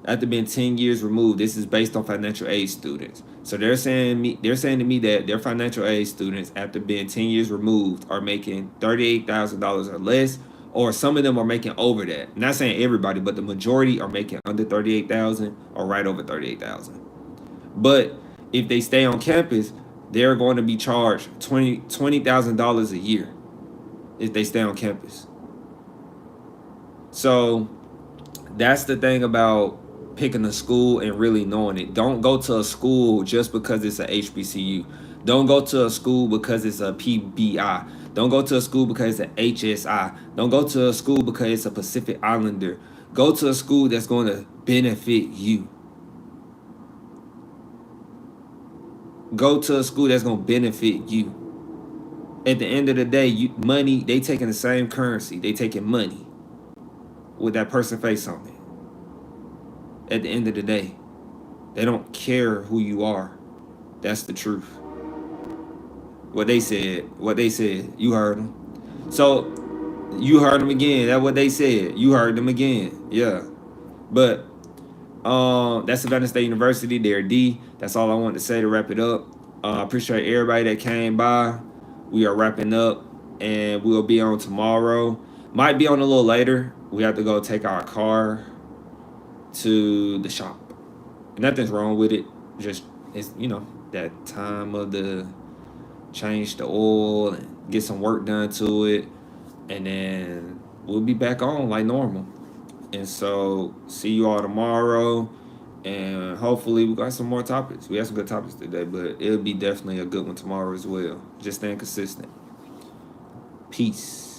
After being 10 years removed, this is based on financial aid students. So they're saying to me that their financial aid students, after being 10 years removed, are making $38,000 or less, or some of them are making over that. I'm not saying everybody, but the majority are making under 38,000 or right over 38,000. But if they stay on campus, they're going to be charged $20,000 a year if they stay on campus. So that's the thing about picking a school and really knowing it. Don't go to a school just because it's a HBCU. Don't go to a school because it's a PBI. Don't go to a school because it's an HSI. Don't go to a school because it's a Pacific Islander. Go to a school that's going to benefit you. Go to a school that's going to benefit you. At the end of the day, money, they taking the same currency. They taking money with that person face on it. At the end of the day, they don't care who you are. That's the truth. What they said, you heard them. So you heard them again. That's what they said. You heard them again. Yeah. But that's Savannah State University. They're D. That's all I wanted to say to wrap it up. I appreciate everybody that came by. We are wrapping up, and we'll be on tomorrow. Might be on a little later. We have to go take our car to the shop. Nothing's wrong with it. Just, it's, that time of the change the oil and get some work done to it, and then we'll be back on like normal. And so, see you all tomorrow, and hopefully we got some more topics. We have some good topics today, but it'll be definitely a good one tomorrow as well. Just staying consistent. Peace.